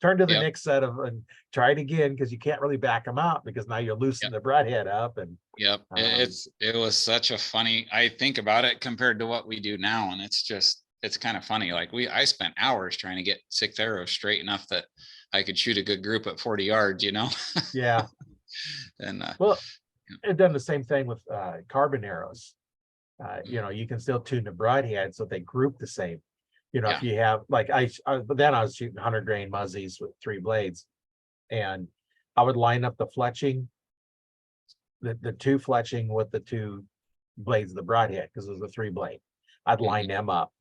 Turn to the Yep. next set of and try it again, because you can't really back them out, because now you're loosening the broadhead up. And Yep. It was such a funny, I think about it compared to what we do now. And it's kind of funny. Like I spent hours trying to get 6 arrows straight enough that I could shoot a good group at 40 yards, yeah, and well, it done the same thing with carbon arrows. You can still tune the broadhead so they group the same. yeah. If you have like but then I was shooting 100 grain muzzies with 3 blades, and I would line up the fletching, the 2 fletching with the 2 blades of the broadhead, because it was a 3-blade. I'd line them up,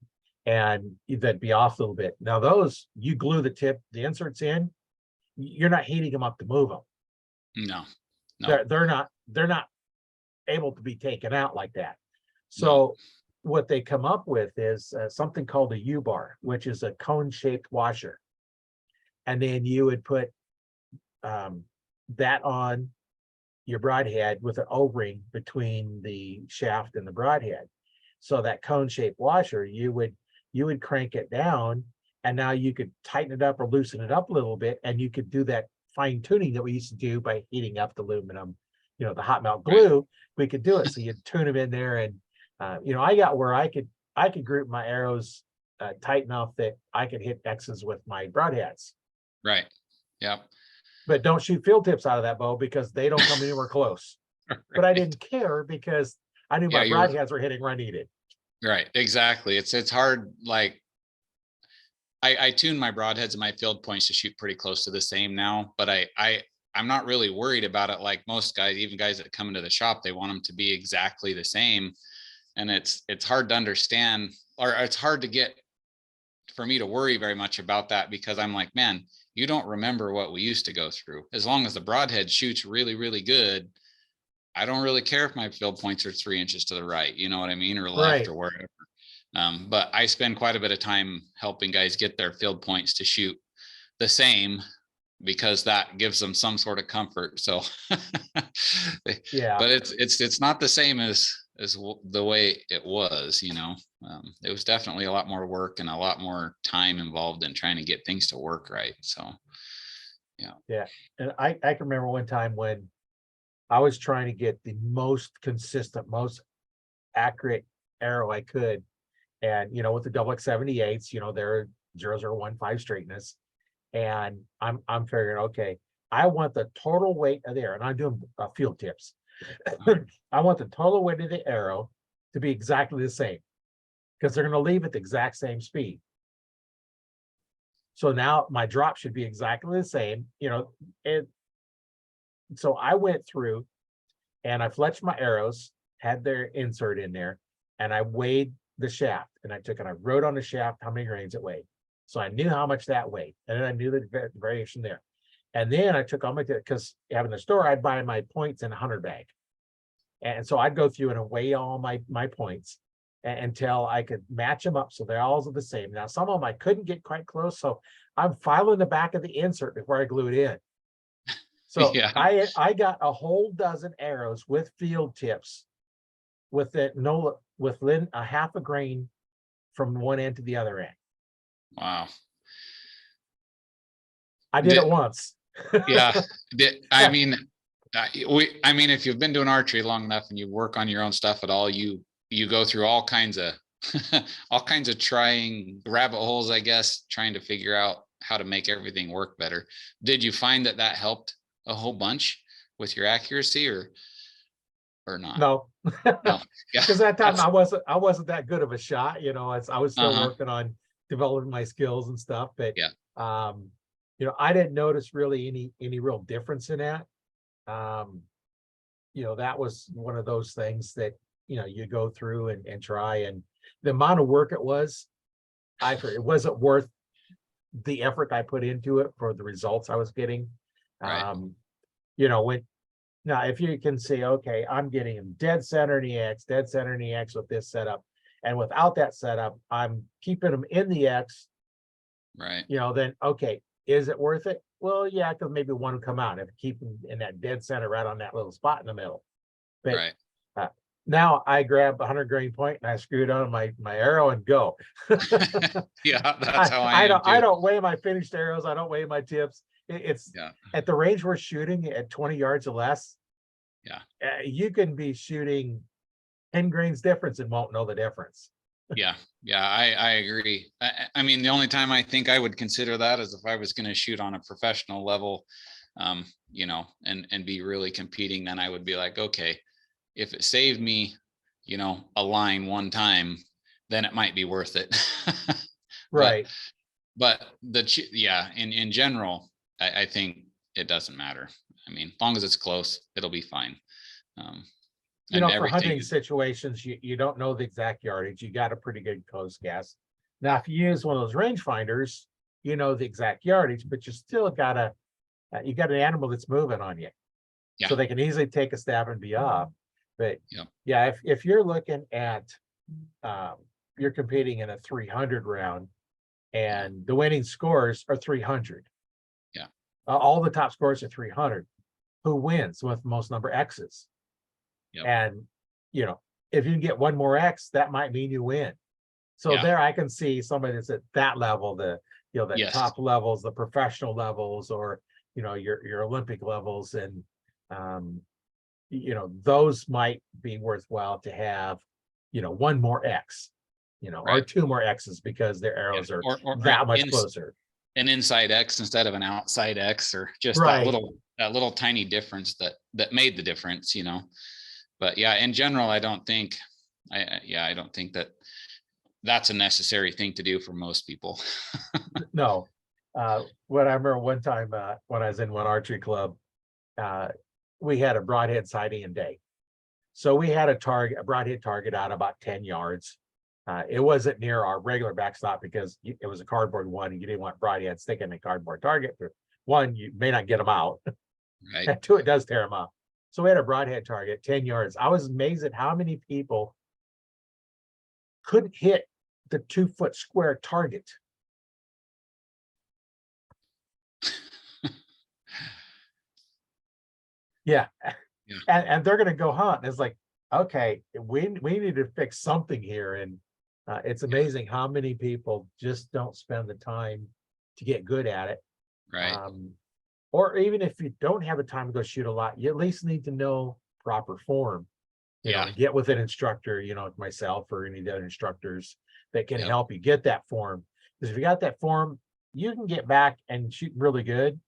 and they'd be off a little bit. Now those, you glue the inserts in, you're not heating them up to move them. No, They're not able to be taken out like that. So what they come up with is something called a U-bar, which is a cone-shaped washer. And then you would put that on your broadhead with an O-ring between the shaft and the broadhead. So that cone-shaped washer, you would crank it down, and now you could tighten it up or loosen it up a little bit, and you could do that fine tuning that we used to do by heating up the aluminum, the hot melt glue. Right. We could do it. So you'd tune them in there, and I got where I could group my arrows tight enough that I could hit X's with my broadheads. Right. Yep. But don't shoot field tips out of that bow, because they don't come anywhere close. Right. But I didn't care, because I knew my broadheads were hitting where I needed. Right. Exactly. It's hard. Like I tune my broadheads and my field points to shoot pretty close to the same now, but I'm not really worried about it. Like most guys, even guys that come into the shop, they want them to be exactly the same. And it's hard to understand, or it's hard to get for me to worry very much about that, because I'm like, man, you don't remember what we used to go through. As long as the broadhead shoots really, really good, I don't really care if my field points are 3 inches to the right, you know what I mean, or left, right, or wherever. But I spend quite a bit of time helping guys get their field points to shoot the same, because that gives them some sort of comfort. So yeah, but it's not the same as the way it was, it was definitely a lot more work and a lot more time involved in trying to get things to work right. So yeah. And I can remember one time when I was trying to get the most consistent, most accurate arrow I could. And, with the XX78s, they're 0015 straightness. And I'm figuring, okay, I want the total weight of the arrow, and I'm doing field tips. I want the total weight of the arrow to be exactly the same, because they're going to leave at the exact same speed. So now my drop should be exactly the same, and so I went through and I fletched my arrows, had their insert in there, and I weighed the shaft, and I wrote on the shaft how many grains it weighed. So I knew how much that weighed, and then I knew the variation there. And then I took all my, because having the store, I'd buy my points in a 100 bag. And so I'd go through and weigh all my points until I could match them up. So they're all the same. Now, some of them I couldn't get quite close. So I'm filing the back of the insert before I glue it in. So Yeah. I got a whole dozen arrows with field tips within a half a grain from one end to the other end. Wow. I did it once. Yeah. I mean, if you've been doing archery long enough and you work on your own stuff at all, you go through all kinds of trying rabbit holes, I guess, trying to figure out how to make everything work better. Did you find that helped a whole bunch with your accuracy, or not? No, No. Yeah. because that time I wasn't that good of a shot. I was still Uh-huh. working on developing my skills and stuff. But Yeah. I didn't notice really any real difference in that. That was one of those things that you go through and try, and the amount of work it was, it wasn't worth the effort I put into it for the results I was getting. Right. Now, if you can see, okay, I'm getting them dead center in the X with this setup, and without that setup, I'm keeping them in the X. Right. Then okay, is it worth it? Well, yeah, because maybe one will come out if you keep them in that dead center right on that little spot in the middle. But Right. Now I grab a 100 grain point and I screw it on my arrow and go. Yeah, that's how I don't weigh my finished arrows. I don't weigh my tips. It's at the range we're shooting at 20 yards or less. Yeah. You can be shooting 10 grains difference and won't know the difference. Yeah. I agree. I mean, the only time I think I would consider that is if I was going to shoot on a professional level, and be really competing, then I would be like, okay, if it saved me, a line one time, then it might be worth it. Right. But in general, I think it doesn't matter. I mean, as long as it's close, it'll be fine. For hunting situations, you don't know the exact yardage. You got a pretty good close guess. Now, if you use one of those rangefinders, you know the exact yardage, but you still got an animal that's moving on you. Yeah. So they can easily take a stab and be off. But if you're looking at, you're competing in a 300 round and the winning scores are 300. Yeah. All the top scores are 300. Who wins with most number X's? Yep. And, if you can get one more X, that might mean you win. So there I can see somebody that's at that level, the top levels, the professional levels, or, your Olympic levels. And, those might be worthwhile to have, one more X, or two more X's because their arrows are that much closer. An inside X instead of an outside X, or just that little tiny difference that made the difference, But in general, I don't think that that's a necessary thing to do for most people. No. When I remember one time when I was in one archery club, we had a broadhead sighting and day. So we had a broadhead target out about 10 yards. It wasn't near our regular backstop because it was a cardboard one and you didn't want broadhead sticking in a cardboard target. For one, you may not get them out. Right. And two, it does tear them up. So we had a broadhead target, 10 yards. I was amazed at how many people couldn't hit the 2-foot square target. Yeah. And they're going to go hunt. It's like, okay, we need to fix something here. And it's amazing how many people just don't spend the time to get good at it. Right. Or even if you don't have the time to go shoot a lot, you at least need to know proper form. Get with an instructor, myself or any of the other instructors that can help you get that form. Because if you got that form, you can get back and shoot really good,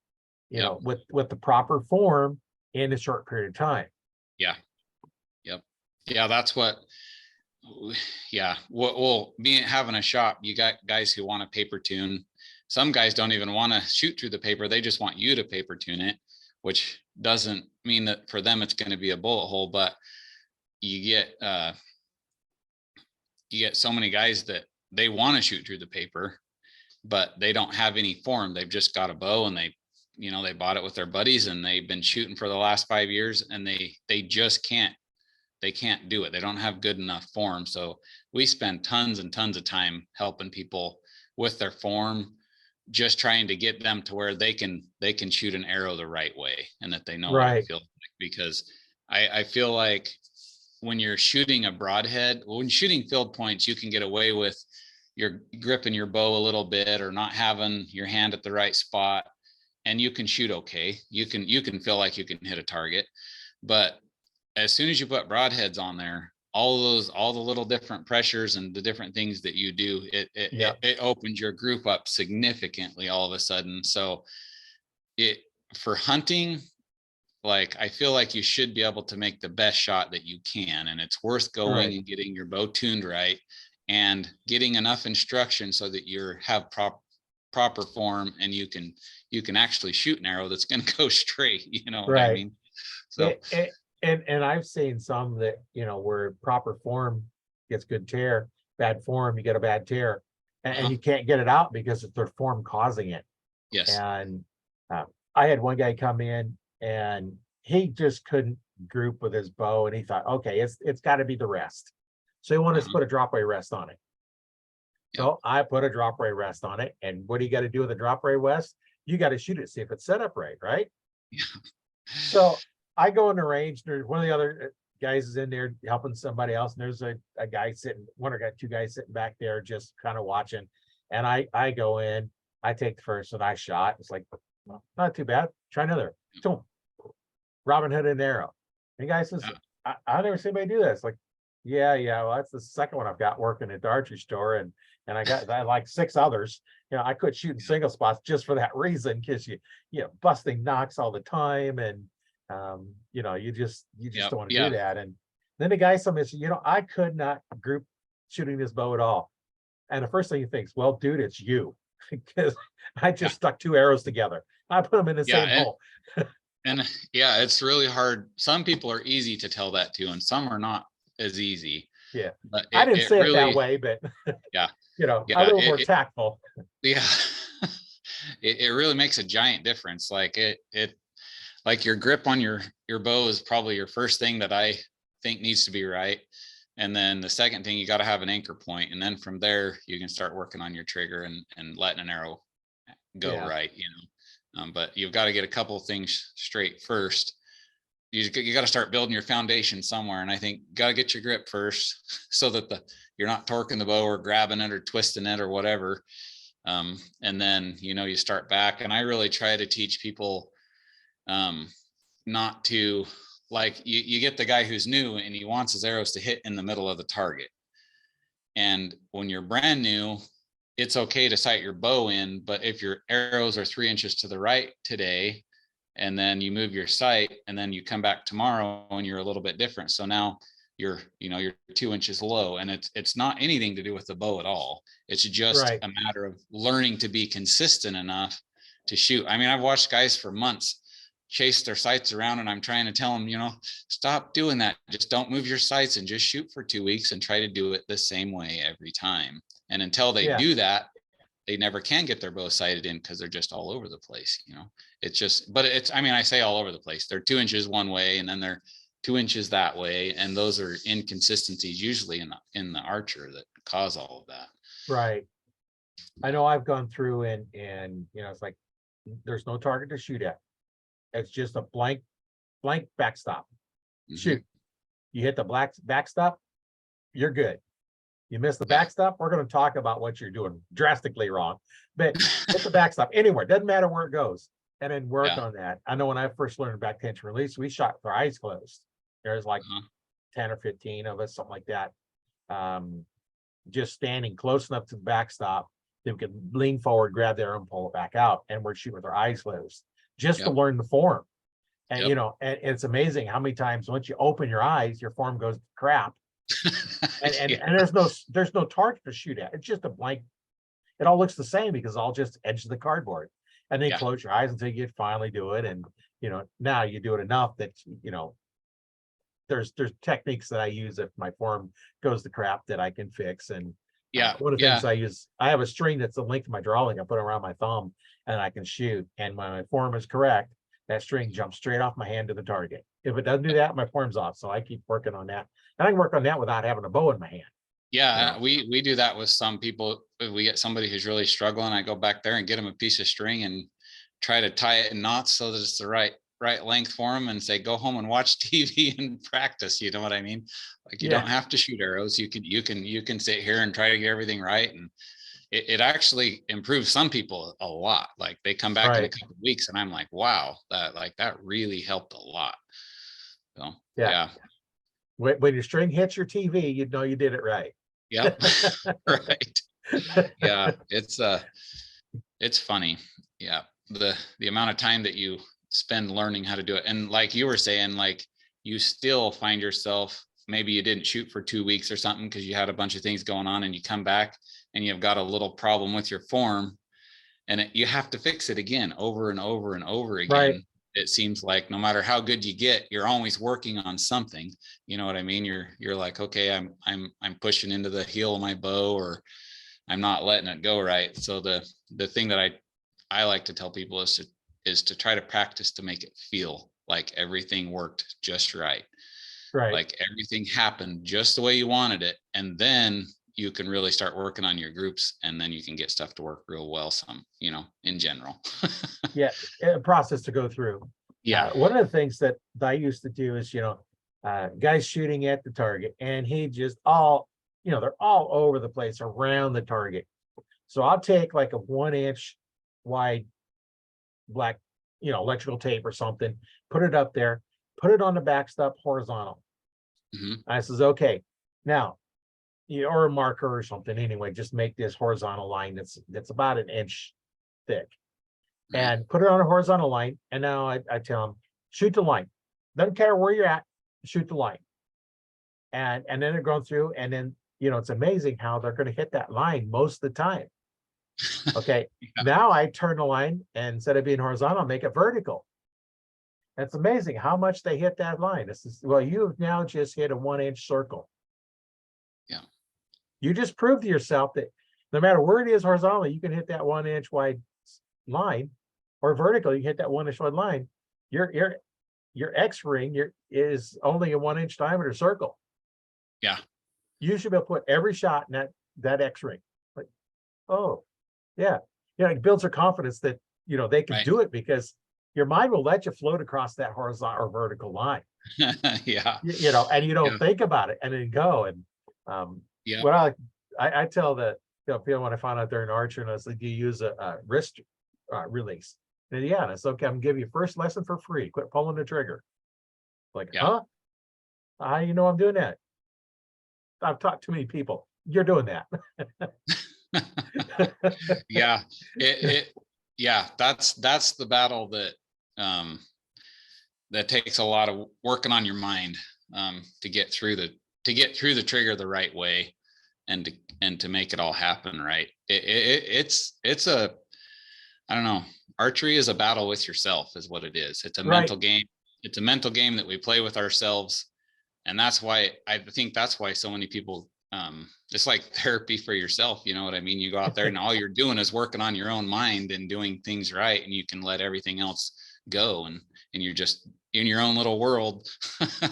with the proper form in a short period of time. Yeah. Yep. Yeah, that's what. Well, having a shop, you got guys who want to paper tune. Some guys don't even want to shoot through the paper. They just want you to paper tune it, which doesn't mean that for them it's going to be a bullet hole, but you get you get so many guys that they want to shoot through the paper, but they don't have any form. They've just got a bow and they bought it with their buddies and they've been shooting for the last 5 years and they just can't do it. They don't have good enough form. So we spend tons and tons of time helping people with their form, just trying to get them to where they can shoot an arrow the right way and that they know what it feels like. Because I feel like when you're shooting a broadhead, when shooting field points, you can get away with your gripping your bow a little bit or not having your hand at the right spot, and you can shoot okay. You can feel like you can hit a target. But as soon as you put broadheads on there, all the little different pressures and the different things that you do, it opens your group up significantly all of a sudden. So for hunting, like, I feel like you should be able to make the best shot that you can, and it's worth going and getting your bow tuned right and getting enough instruction so that you have proper form and you can actually shoot an arrow that's going to go straight. You know what I mean? So and I've seen some that, where proper form gets good tear, bad form, you get a bad tear, and you can't get it out because it's their form causing it. Yes. And I had one guy come in and he just couldn't group with his bow, and he thought, okay, it's got to be the rest. So he wanted to put a drop ray rest on it. So I put a drop ray rest on it. And what do you got to do with a drop ray rest? You got to shoot it, see if it's set up right. Yeah. So I go in the range. There's one of the other guys is in there helping somebody else, and there's a guy sitting, two guys sitting back there just kind of watching. And I go in, I take the first and I shot. It's like, well, not too bad. Try another. So Robin Hood and arrow. And the guy says, I never seen anybody do this. Like, yeah, well, that's the second one I've got working at the archery store, and I got like 6 others. I quit shooting single spots just for that reason, because you busting knocks all the time, and you just don't want to do that. And then the guy said, I could not group shooting this bow at all. And the first thing he thinks, well, dude, it's you, because I just stuck 2 arrows together. I put them in the same hole. And it's really hard. Some people are easy to tell that to, and some are not as easy. Yeah. But I didn't say it that way, but a little more tactful. Yeah. It really makes a giant difference. Like like your grip on your bow is probably your first thing that I think needs to be right. And then the second thing, you got to have an anchor point. And then from there, you can start working on your trigger and letting an arrow go right, but you've got to get a couple of things straight first. You got to start building your foundation somewhere. And I think got to get your grip first so that you're not torquing the bow or grabbing it or twisting it or whatever. And then, you start back. And I really try to teach people not to, like, you get the guy who's new and he wants his arrows to hit in the middle of the target. And when you're brand new, it's okay to sight your bow in, but if your arrows are 3 inches to the right today, and then you move your sight, and then you come back tomorrow and you're a little bit different. So now you're 2 inches low, and it's not anything to do with the bow at all. It's just a matter of learning to be consistent enough to shoot. I mean, I've watched guys for months chase their sights around, and I'm trying to tell them, stop doing that. Just don't move your sights and just shoot for 2 weeks and try to do it the same way every time. And until they do that, they never can get their bow sighted in, because they're just all over the place. It's just, but I say all over the place. They're 2 inches one way, and then they're 2 inches that way. And those are inconsistencies usually in the archer that cause all of that. Right. I know I've gone through and it's like, there's no target to shoot at. It's just a blank backstop. Shoot. You hit the backstop, you're good. You miss the backstop, we're going to talk about what you're doing drastically wrong. But hit the backstop anywhere, doesn't matter where it goes, and then work on that. I know when I first learned back tension release, we shot with our eyes closed. There's like 10 or 15 of us, something like that. Just standing close enough to the backstop that we could lean forward, grab their arm, pull it back out, and we're shooting with our eyes closed, just to learn the form. And and it's amazing how many times once you open your eyes, your form goes to crap. and there's no target to shoot at. It's just a blank. It all looks the same because it's all just edge of the cardboard. And then close your eyes until you finally do it. And now you do it enough that there's techniques that I use if my form goes to crap that I can fix. And Yeah, one of the yeah, things I use, I have a string that's the length of my drawing. I put it around my thumb and I can shoot. And when my form is correct, that string jumps straight off my hand to the target. If it doesn't do that, my form's off. So I keep working on that. And I can work on that without having a bow in my hand. yeah. You know? We do that with some people. If we get somebody who's really struggling, I go back there and get them a piece of string and try to tie it in knots so that it's the right length for them, and say, go home and watch TV and practice. You know what I mean? Like, you Yeah. don't have to shoot arrows. You can sit here and try to get everything right. And it actually improves some people a lot. Like, they come back in a Right. couple of weeks and I'm like, wow, that really helped a lot. So Yeah. yeah. When your string hits your TV, you know you did it right. Yep. Right. Yeah. It's funny. Yeah. The amount of time that you spend learning how to do it. And like you were saying, like, you still find yourself, maybe you didn't shoot for 2 weeks or something because you had a bunch of things going on, and you come back and you've got a little problem with your form, and you have to fix it again over and over and over Right. again. It seems like no matter how good you get, you're always working on something. You know what I mean? You're like, okay, I'm pushing into the heel of my bow, or I'm not letting it go right. So the thing that I like to tell people is to try to practice to make it feel like everything worked just right. Right. Like everything happened just the way you wanted it. And then you can really start working on your groups, and then you can get stuff to work real well, in general. Yeah. A process to go through. Yeah. One of the things that I used to do is, guys shooting at the target, and he just they're all over the place around the target. So I'll take like a 1-inch wide black, electrical tape or something, put it up there, put it on the backstop horizontal. Mhm. I says, okay, now, or a marker or something. Anyway, just make this horizontal line that's about an inch thick, Right. and put it on a horizontal line. And now I tell them, shoot the line. Doesn't care where you're at, shoot the line. And then they're going through, and then it's amazing how they're going to hit that line most of the time. Okay. Yeah. Now I turn the line, and instead of being horizontal, make it vertical. It's amazing how much they hit that line. Well, you've now just hit a 1-inch circle. Yeah. You just proved to yourself that no matter where it is horizontally, you can hit that 1-inch wide line, or vertical, you hit that 1-inch wide line. Your X ring is only a 1-inch diameter circle. Yeah. You should be able to put every shot in that X ring. Like, oh, yeah. It builds their confidence that, they can Right. do it, because your mind will let you float across that horizontal or vertical line. Yeah. And you don't Yeah. think about it, and then go. And Yeah. what I tell the people when I found out they're an archer, and I was like, do you use a wrist release? And yeah, and it's okay. I'm gonna give you first lesson for free. Quit pulling the trigger. Like, Yeah. huh? How you know I'm doing that? I've talked to many people. You're doing that. Yeah. Yeah, that's the battle that takes a lot of working on your mind, to get through the trigger the right way, and to make it all happen right. It's a, I don't know, archery is a battle with yourself, is what it is. It's a Right. mental game. It's a mental game that we play with ourselves. And that's why I think that's why so many people, it's like therapy for yourself. You know what I mean? You go out there and all you're doing is working on your own mind and doing things right, and you can let everything else go, and you're just in your own little world.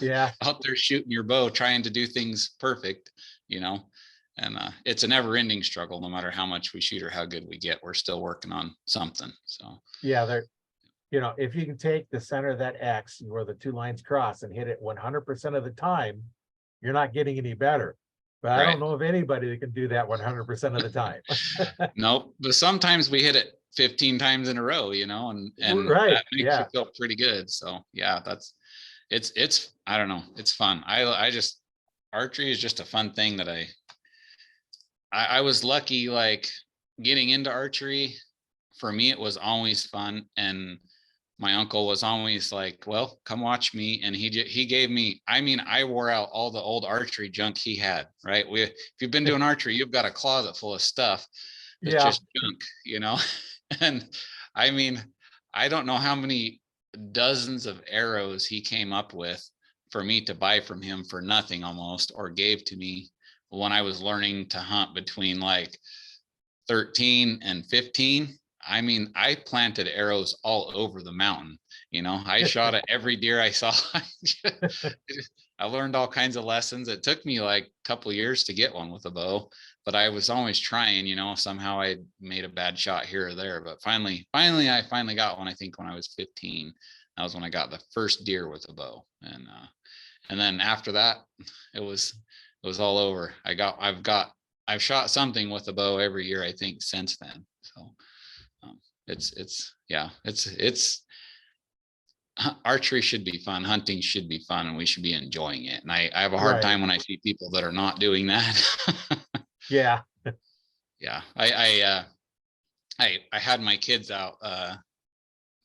Yeah. Out there shooting your bow, trying to do things perfect, and it's a never ending struggle. No matter how much we shoot or how good we get, we're still working on something. So Yeah, if you can take the center of that X where the two lines cross and hit it 100% of the time, you're not getting any better. But I right. don't know of anybody that can do that 100% of the time. Nope. But sometimes we hit it 15 times in a row, and Right. that makes Yeah. you feel pretty good. So yeah, it's I don't know. It's fun. I just, archery is just a fun thing that I was lucky, like, getting into archery. For me, it was always fun. And my uncle was always like, well, come watch me. And he gave me, I wore out all the old archery junk he had, right? If you've been doing archery, you've got a closet full of stuff that's Yeah. just junk. And I don't know how many dozens of arrows he came up with for me to buy from him for nothing almost, or gave to me when I was learning to hunt between like 13 and 15. I mean, I planted arrows all over the mountain. I shot at every deer I saw. I learned all kinds of lessons. It took me like a couple of years to get one with a bow, but I was always trying. Somehow I made a bad shot here or there, but finally I got one. I think when I was 15, that was when I got the first deer with a bow. And then after that, it was all over. I've shot something with a bow every year, I think, since then. So it's archery should be fun. Hunting should be fun, and we should be enjoying it. And I have a hard time when I see people that are not doing that. Yeah. Yeah. I had my kids out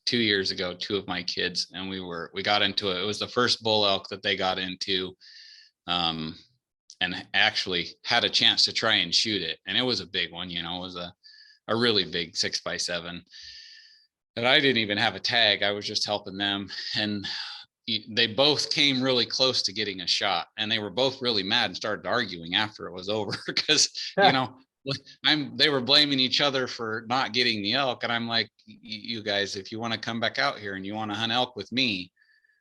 2 years ago, two of my kids, and we got into it. It was the first bull elk that they got into, and actually had a chance to try and shoot it. And it was a big one, it was a really big 6x7. And I didn't even have a tag. I was just helping them. And they both came really close to getting a shot. And they were both really mad and started arguing after it was over because, they were blaming each other for not getting the elk. And I'm like, you guys, if you want to come back out here and you want to hunt elk with me,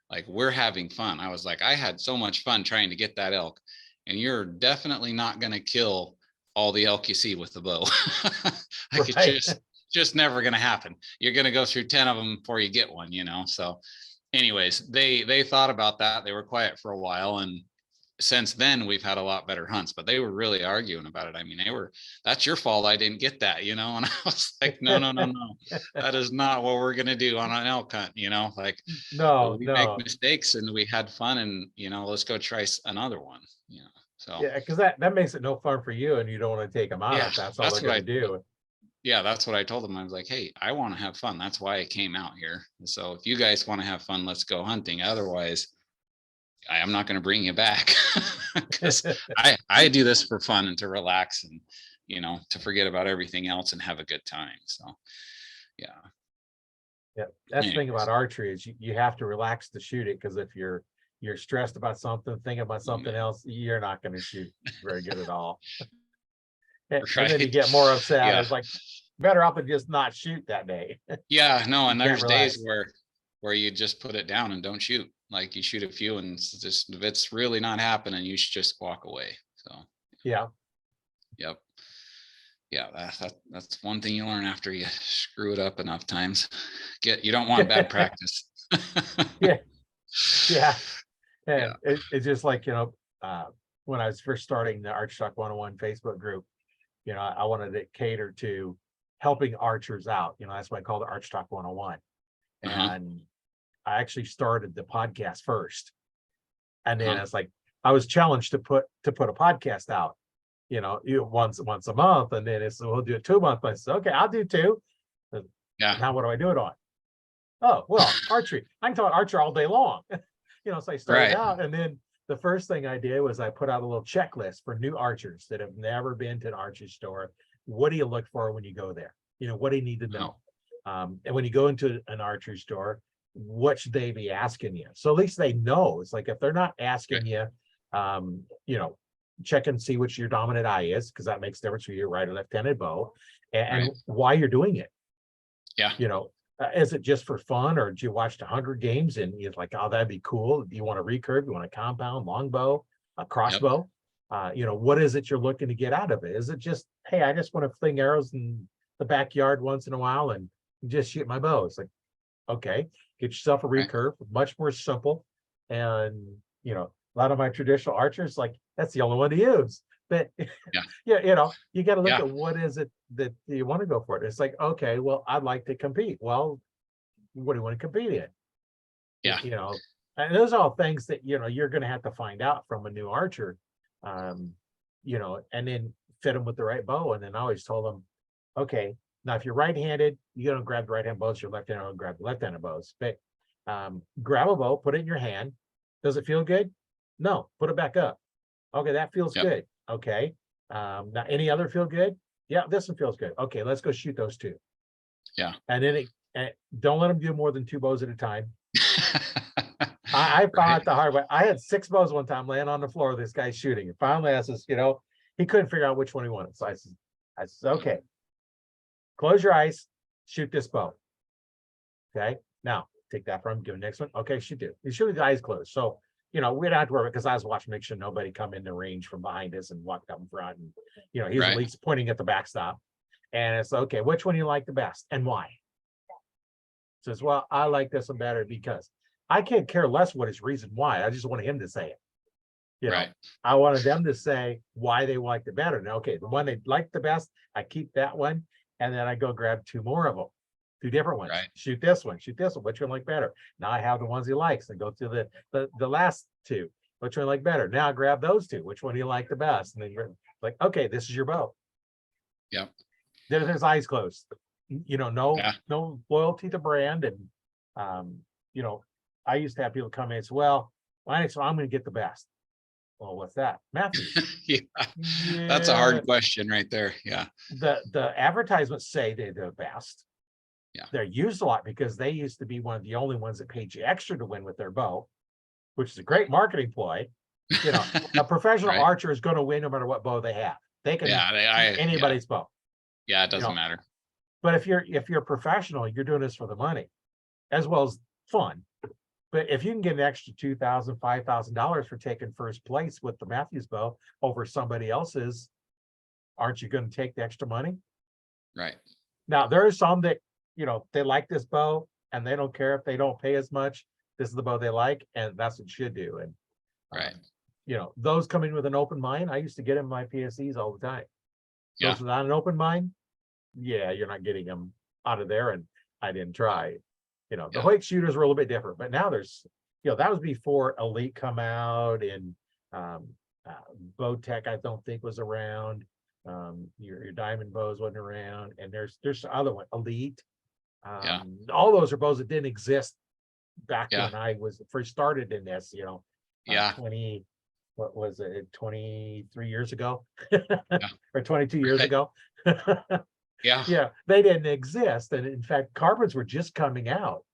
like, we're having fun. I was like, I had so much fun trying to get that elk. And you're definitely not going to kill all the elk you see with the bow. Like, it's just never going to happen. You're going to go through 10 of them before you get one, So anyways, they thought about that. They were quiet for a while. And since then we've had a lot better hunts, but they were really arguing about it. I mean, that's your fault. I didn't get that, and I was like, no, that is not what we're going to do on an elk hunt. Like, no, we make mistakes and we had fun, and, let's go try another one, So yeah, because that makes it no fun for you, and you don't want to take them out if that's all they're going to do. Yeah, that's what I told them. I was like, hey, I want to have fun. That's why I came out here. So if you guys want to have fun, let's go hunting. Otherwise, I am not going to bring you back, because I do this for fun and to relax and, to forget about everything else and have a good time. So, yeah. Yeah, that's the thing about archery is you have to relax to shoot it, because if you're stressed about something, thinking about something else, you're not going to shoot very good at all. And then you get more upset. Yeah. It's like, better off to just not shoot that day. Yeah, no, and there's days where you just put it down and don't shoot. Like, you shoot a few, and just, if it's really not happening, you should just walk away. So yeah. Yep. Yeah, that's one thing you learn after you screw it up enough times. You don't want bad practice. Yeah. And it's just like, when I was first starting the Arch Talk 101 Facebook group, I wanted to cater to helping archers out. That's why I called it Arch Talk 101. And I actually started the podcast first. And then it's like, I was challenged to put a podcast out, once a month. And then we'll do it 2 months. I said, okay, I'll do 2. Yeah. Now what do I do it on? Oh, well, archery. I can talk archery all day long. So I started out, and then the first thing I did was I put out a little checklist for new archers that have never been to an archery store. What do you look for when you go there? What do you need to know? And when you go into an archery store, what should they be asking you? So at least they know. It's like, if they're not asking you, check and see which your dominant eye is, because that makes a difference for your right or left-handed bow, and why you're doing it. Yeah. Is it just for fun, or did you watch the Hunger Games and you're like, oh, that'd be cool? Do you want a recurve? You want a compound, longbow, a crossbow? What is it you're looking to get out of it? Is it just, hey, I just want to fling arrows in the backyard once in a while and just shoot my bow? It's like, okay, get yourself a recurve, much more simple. And, a lot of my traditional archers, like, that's the only one to use. But you got to look at what is it that you want to go for it. It's like, okay, well, I'd like to compete. Well, what do you want to compete in? Yeah. And those are all things that, you're going to have to find out from a new archer, and then fit them with the right bow. And then I always told them, okay, now if you're right-handed, you don't grab the right-hand bows, you're left-handed, don't grab the left-handed bows. But grab a bow, put it in your hand. Does it feel good? No, put it back up. Okay, that feels good. Okay. Now any other feel good? Yeah, this one feels good. Okay, let's go shoot those 2. Yeah. And then don't let them do more than 2 bows at a time. I found Right. it the hard way. I had 6 bows one time laying on the floor, this guy shooting. And finally I says, he couldn't figure out which one he wanted. So I says, okay, close your eyes, shoot this bow. Okay. Now take that from him, give him the next one. Okay, shoot it. You shoot with the eyes closed. So, we don't have to worry because I was watching, make sure nobody come in the range from behind us and walk up in front. And, he's at Right. least pointing at the backstop. And it's okay, which one you like the best and why? Says, well, I like this one better because I can't care less what his reason why. I just want him to say it. Right. I wanted them to say why they liked it better. Now, okay, the one they liked the best, I keep that one, and then I go grab 2 more of them, 2 different ones. Right. Shoot this one, which one like better? Now I have the ones he likes, and go through the last 2. Which one like better? Now I grab those 2. Which one do you like the best? And then you're like, okay, this is your bow. Yep. There's his eyes closed. No, Yeah. no loyalty to brand. And I used to have people come in and say, well, so I'm going to get the best. Well, what's that? Matthew. Yeah. That's a hard question right there. Yeah. The advertisements say they're the best. Yeah. They're used a lot because they used to be one of the only ones that paid you extra to win with their bow, which is a great marketing ploy. A professional Right. archer is going to win no matter what bow they have. They can anybody's bow. Yeah, it doesn't matter. But if you're a professional, you're doing this for the money as well as fun. But if you can get an extra $2,000, $5,000 for taking first place with the Matthews bow over somebody else's, aren't you going to take the extra money? Right. Now there are some that they like this bow and they don't care if they don't pay as much. This is the bow they like, and that's what you should do. And Right. Those come in with an open mind. I used to get them in my PSEs all the time. Yeah. Those without an open mind, you're not getting them out of there. And I didn't try. The Hoyt shooters were a little bit different, but now there's, that was before Elite come out, and Bowtech I don't think was around. Your Diamond bows wasn't around, and there's other one, Elite. All those are bows that didn't exist back when I was first started in this. 20, what was it, 23 years ago, or 22 years ago. Yeah. They didn't exist. And in fact, carbons were just coming out.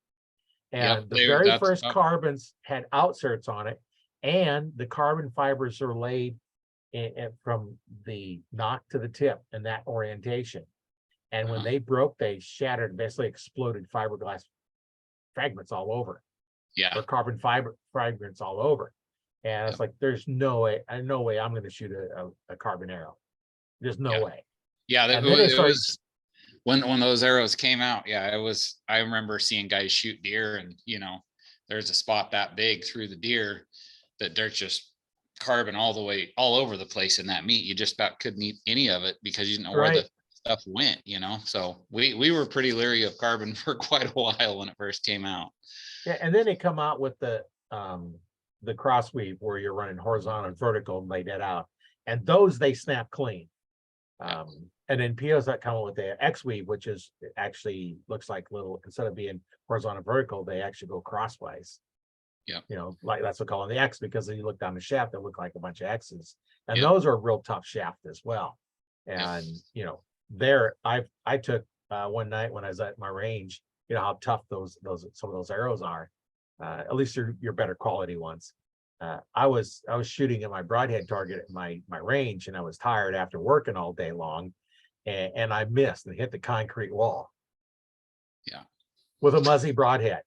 And the very first carbons had outserts on it. And the carbon fibers are laid from the knock to the tip in that orientation. And when they broke, they shattered, basically exploded fiberglass fragments all over. Yeah. Or carbon fiber fragments all over. And it's like, there's no way I'm going to shoot a carbon arrow. There's no way. Yeah, it was when those arrows came out. Yeah, I remember seeing guys shoot deer, and there's a spot that big through the deer that there's just carbon all over the place in that meat. You just about couldn't eat any of it because you didn't know where the stuff went. So we were pretty leery of carbon for quite a while when it first came out. Yeah, and then they come out with the cross weave where you're running horizontal and vertical and lay that out, and those they snap clean. And then POs that come with the X weave, which is actually looks like little, instead of being horizontal and vertical, they actually go crosswise. Yeah. Like that's what calling the X, because when you look down the shaft, they look like a bunch of X's. And those are a real tough shaft as well. And there I took one night when I was at my range, how tough some of those arrows are. At least your better quality ones. I was shooting at my broadhead target at my range, and I was tired after working all day long, and I missed and hit the concrete wall. Yeah. With a muzzy broadhead.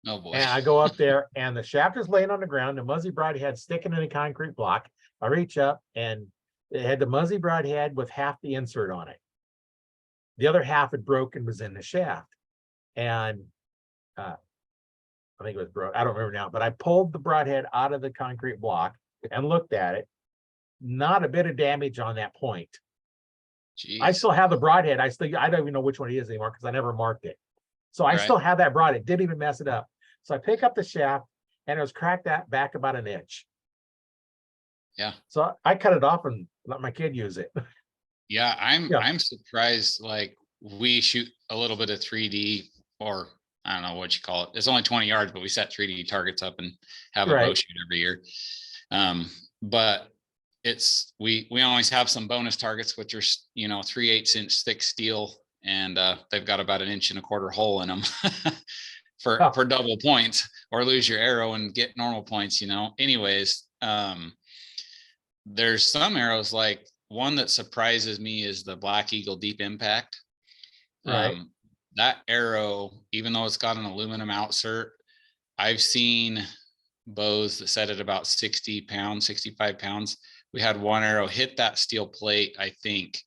Oh boy. And I go up there, and the shaft is laying on the ground, the muzzy broadhead sticking in a concrete block. I reach up, and it had the muzzy broadhead with half the insert on it. The other half had broken, was in the shaft. And I think it was broke. I don't remember now, but I pulled the broadhead out of the concrete block and looked at it. Not a bit of damage on that point. Jeez. I still have the broadhead. I don't even know which one it is anymore because I never marked it. So I still have that broadhead. Didn't even mess it up. So I pick up the shaft, and it was cracked that back about an inch. Yeah. So I cut it off and let my kid use it. Yeah, I'm surprised. Like, we shoot a little bit of 3D, or I don't know what you call it. It's only 20 yards, but we set 3D targets up and have a bow shoot every year. But we always have some bonus targets, which are 3/8 inch thick steel, and they've got about 1.25 inch hole in them for double points, or lose your arrow and get normal points, anyways. There's some arrows, like one that surprises me is the Black Eagle Deep Impact. Right. That arrow, even though it's got an aluminum outsert, I've seen bows that set at about 60 pounds, 65 pounds. We had one arrow hit that steel plate, I think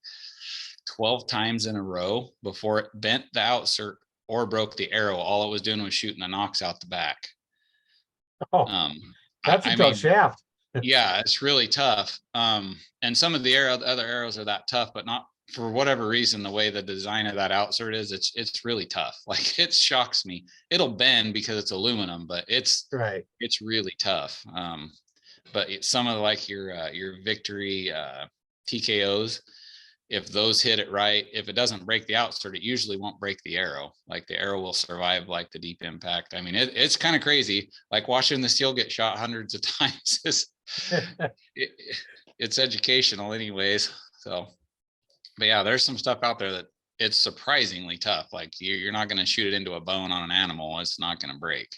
12 times in a row before it bent the outsert or broke the arrow. All it was doing was shooting the nocks out the back. Oh, that's a tough shaft. Yeah, it's really tough. And some of the other arrows are that tough, but not for whatever reason. The way the design of that outsert is, it's really tough. Like, it shocks me. It'll bend because it's aluminum, but it's really tough. But some of like your Victory TKOs, if those hit it right, if it doesn't break the outsert, it usually won't break the arrow. Like, the arrow will survive like the deep impact. I mean, it's kind of crazy. Like, watching the steel get shot hundreds of times is it's educational anyways. So, but yeah, there's some stuff out there that it's surprisingly tough. Like, you're not going to shoot it into a bone on an animal. It's not going to break,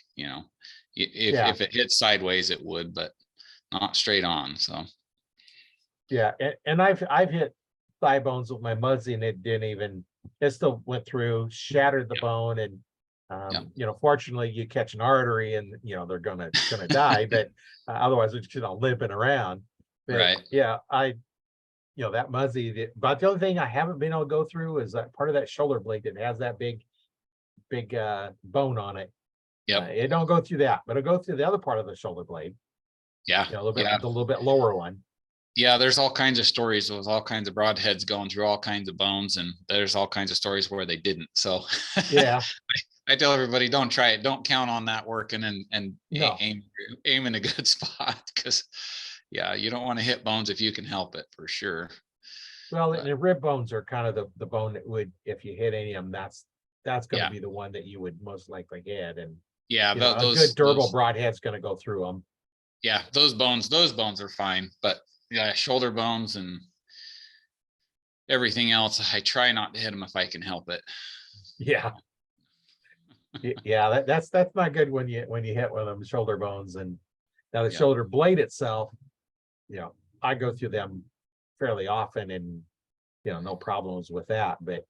if it hits sideways, it would, but not straight on. So yeah. And I've hit thigh bones with my Muzzy, and it still went through, shattered the bone. And fortunately you catch an artery and they're gonna die, but otherwise it's limping around. But, right. Yeah, that Muzzy, but the only thing I haven't been able to go through is that part of that shoulder blade that has that big bone on it. It don't go through that, but it'll go through the other part of the shoulder blade. A little bit lower one. Yeah, there's all kinds of stories with all kinds of broadheads going through all kinds of bones, and there's all kinds of stories where they didn't. So yeah, I tell everybody, don't try it. Don't count on that working, and no. aim in a good spot, because you don't want to hit bones if you can help it, for sure. Well, the rib bones are kind of the bone that would, if you hit any of them, that's going to be the one that you would most likely hit. And a good durable broadhead's going to go through them. Yeah, those bones are fine, but shoulder bones and everything else, I try not to hit them if I can help it. Yeah. Yeah, that's not good when you hit one of them shoulder bones. And now the shoulder blade itself, I go through them fairly often, and no problems with that, but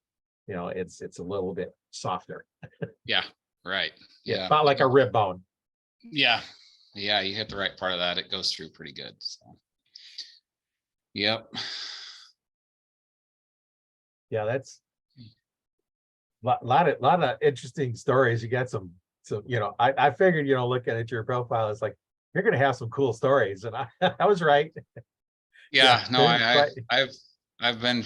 it's a little bit softer. Yeah, right. Yeah, about like a rib bone. Yeah, you hit the right part of that, it goes through pretty good. So yep. Yeah, that's a lot of interesting stories. You got some I figured, looking at your profile, it's like you're gonna have some cool stories, and I was right. I've been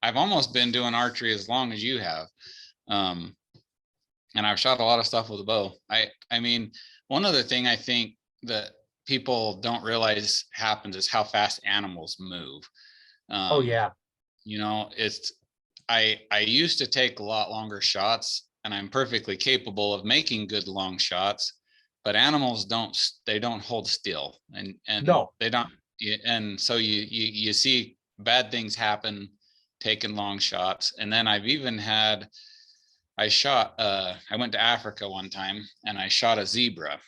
I've almost been doing archery as long as you have, and I've shot a lot of stuff with a bow. I mean, one other thing I think that people don't realize happens is how fast animals move. Oh yeah. I used to take a lot longer shots, and I'm perfectly capable of making good long shots, but animals don't hold still, and no, they don't. And so you see bad things happen taking long shots. And then I've even had, I went to Africa one time, and I shot a zebra,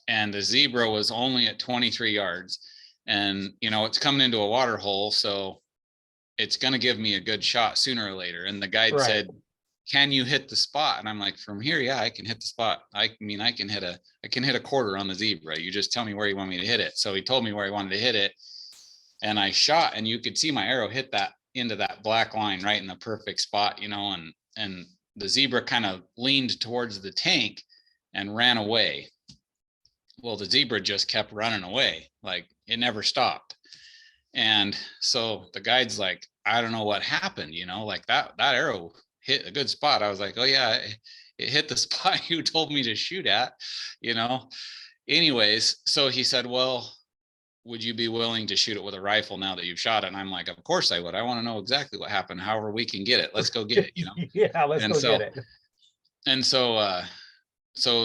and the zebra was only at 23 yards, and it's coming into a water hole, so it's going to give me a good shot sooner or later. And the guide said, can you hit the spot? And I'm like, from here, yeah, I can hit the spot. I can hit a quarter on the zebra. You just tell me where you want me to hit it. So he told me where he wanted to hit it, and I shot, and you could see my arrow hit that into that black line right in the perfect spot, and the zebra kind of leaned towards the tank and ran away. Well, the zebra just kept running away. Like, it never stopped. And so the guide's like, I don't know what happened, like that arrow hit a good spot. I was like, oh yeah, it hit the spot you told me to shoot at, anyways. So he said, well, would you be willing to shoot it with a rifle now that you've shot it? And I'm like, of course I would. I want to know exactly what happened. However we can get it, let's go get it, Yeah, let's go get it. And so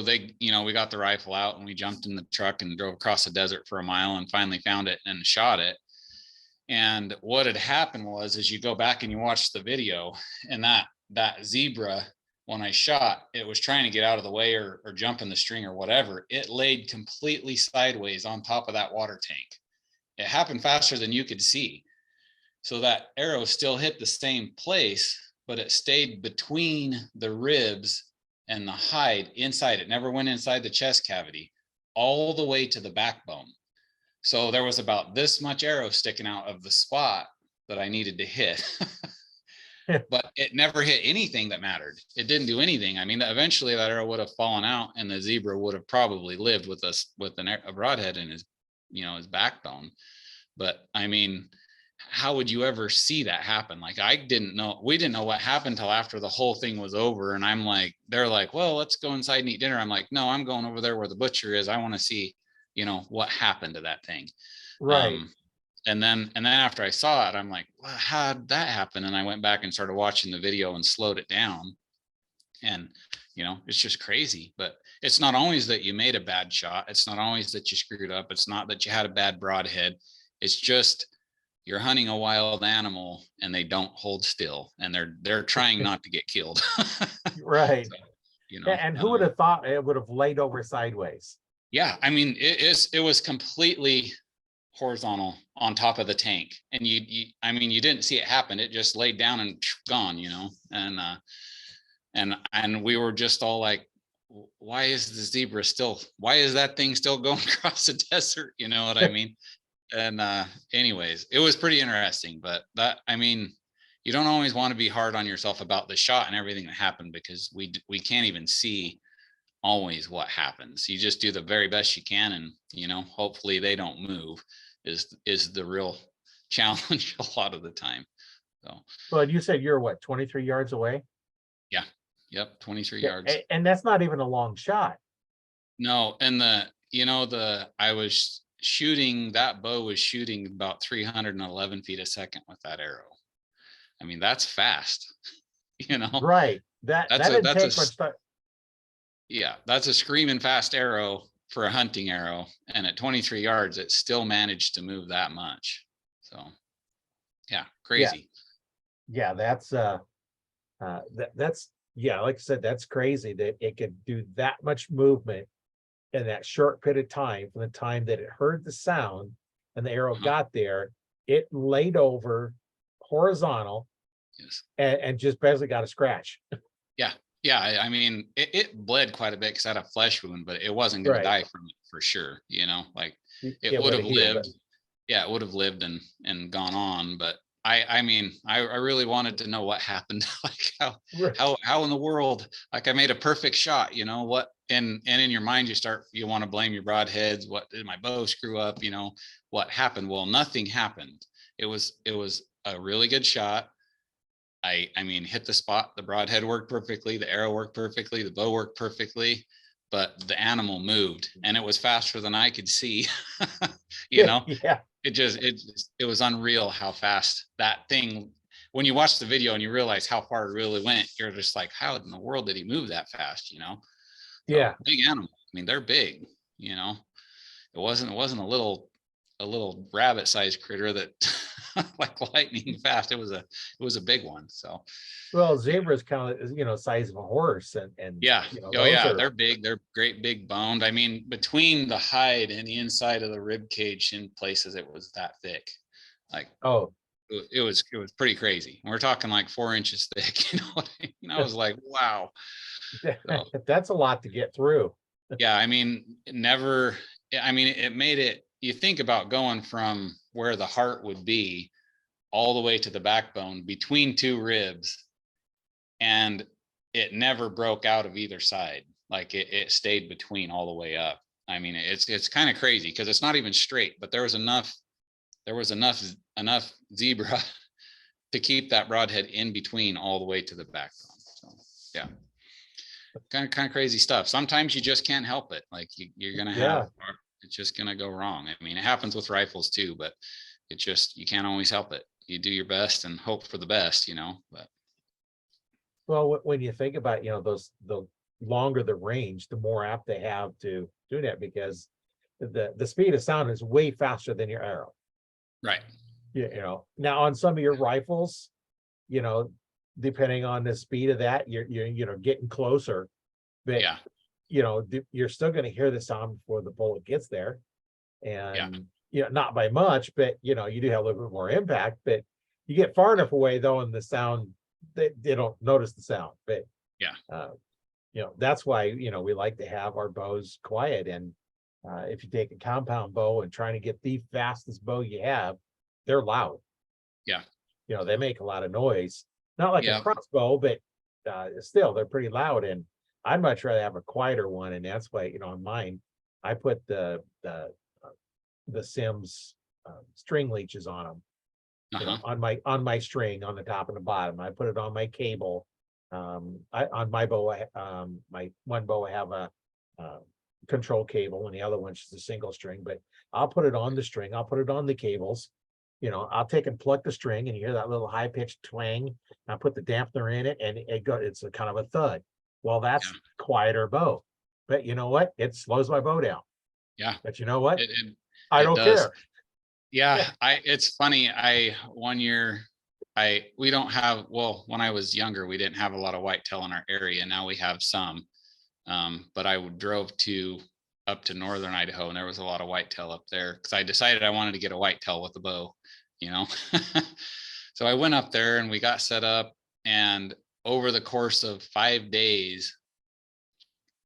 they, we got the rifle out, and we jumped in the truck and drove across the desert for a mile, and finally found it and shot it. And what had happened was, as you go back and you watch the video, and that zebra when I shot, it was trying to get out of the way or jump in the string or whatever. It laid completely sideways on top of that water tank. It happened faster than you could see. So that arrow still hit the same place, but it stayed between the ribs and the hide inside. It never went inside the chest cavity, all the way to the backbone. So there was about this much arrow sticking out of the spot that I needed to hit. But it never hit anything that mattered. It didn't do anything. I mean, eventually that arrow would have fallen out and the zebra would have probably lived with us with a broadhead in his, his backbone. But I mean, how would you ever see that happen? Like, we didn't know what happened till after the whole thing was over. And I'm like, they're like, well, let's go inside and eat dinner. I'm like, no, I'm going over there where the butcher is. I want to see, what happened to that thing. Right. And then after I saw it, I'm like, well, how did that happen? And I went back and started watching the video and slowed it down. And, it's just crazy. But it's not always that you made a bad shot. It's not always that you screwed up. It's not that you had a bad broadhead. It's just you're hunting a wild animal and they don't hold still, and they're trying not to get killed. Right. So, and who would have thought it would have laid over sideways? Yeah, I mean, it was completely horizontal on top of the tank, and you didn't see it happen. It just laid down and gone, and we were just all like, why is that thing still going across the desert? You know what I mean? And anyways, it was pretty interesting. But you don't always want to be hard on yourself about the shot and everything that happened, because we can't even see always what happens. You just do the very best you can, and hopefully they don't move is the real challenge a lot of the time. So, well, you said you're what, 23 yards away? Yeah. Yep. 23 yards. And that's not even a long shot. No. And I was shooting, that bow was shooting about 311 feet a second with that arrow. I mean, that's fast, Right. That didn't take much time. Yeah, that's a screaming fast arrow for a hunting arrow. And at 23 yards, it still managed to move that much. So yeah, crazy. Yeah, that's yeah, like I said, that's crazy that it could do that much movement in that short period of time. From the time that it heard the sound and the arrow got there, it laid over horizontal. Yes. And just basically got a scratch. Yeah. I mean, it bled quite a bit because I had a flesh wound, but it wasn't going to die from it for sure. Like it would have lived. Yeah, it would have lived and gone on. But I mean, I really wanted to know what happened. Like how in the world, like I made a perfect shot, what, and in your mind, you want to blame your broadheads. What did my bow screw up? What happened? Well, nothing happened. It was a really good shot. I mean, hit the spot, the broadhead worked perfectly, the arrow worked perfectly, the bow worked perfectly, but the animal moved and it was faster than I could see. Yeah. It was unreal how fast that thing, when you watch the video and you realize how far it really went, you're just like, how in the world did he move that fast? Yeah. So, big animal. I mean, they're big, it wasn't a little rabbit sized critter that like lightning fast. It was a big one. So, well, zebras kind of, size of a horse, and yeah. They're big. They're great big boned. I mean, between the hide and the inside of the rib cage in places, it was that thick. Like, it was pretty crazy. And we're talking like 4 inches thick. I was like, wow. So, that's a lot to get through. Yeah. I mean, it made it, you think about going from where the heart would be all the way to the backbone between two ribs, and it never broke out of either side. Like it stayed between all the way up. I mean, it's kind of crazy because it's not even straight, but there was enough zebra to keep that broadhead in between all the way to the backbone. So yeah, kind of crazy stuff. Sometimes you just can't help it. Like you're gonna have, it's just gonna go wrong. I mean, it happens with rifles too, but you can't always help it. You do your best and hope for the best, but. Well, when you think about, the longer the range, the more apt they have to do that, because the speed of sound is way faster than your arrow. Right. Now on some of your rifles, depending on the speed of that, you're getting closer, but Yeah. you're still going to hear the sound before the bullet gets there. Yeah. And not by much, but you do have a little bit more impact. But you get far enough away though, and the sound, they don't notice the sound. But Yeah. that's why we like to have our bows quiet. And if you take a compound bow and trying to get the fastest bow you have, they're loud. Yeah. They make a lot of noise, not like a Yeah. crossbow, but still they're pretty loud. And I'd much rather have a quieter one. And that's why on mine I put the Sims string leeches on them, Uh-huh. on my string on the top and the bottom. I put it on my cable. On my bow, my one bow I have a control cable, and the other one's just a single string. But I'll put it on the string. I'll put it on the cables. I'll take and pluck the string, and you hear that little high pitched twang. I put the dampener in it, and it's a kind of a thud. Well, that's Yeah. quieter bow, but you know what? It slows my bow down. Yeah. But you know what? It I it don't does. care. Yeah. It's funny. One year we don't have, well, when I was younger, we didn't have a lot of whitetail in our area. Now we have some. But I drove up to northern Idaho, and there was a lot of whitetail up there because I decided I wanted to get a whitetail with a bow, So I went up there and we got set up, and over the course of 5 days,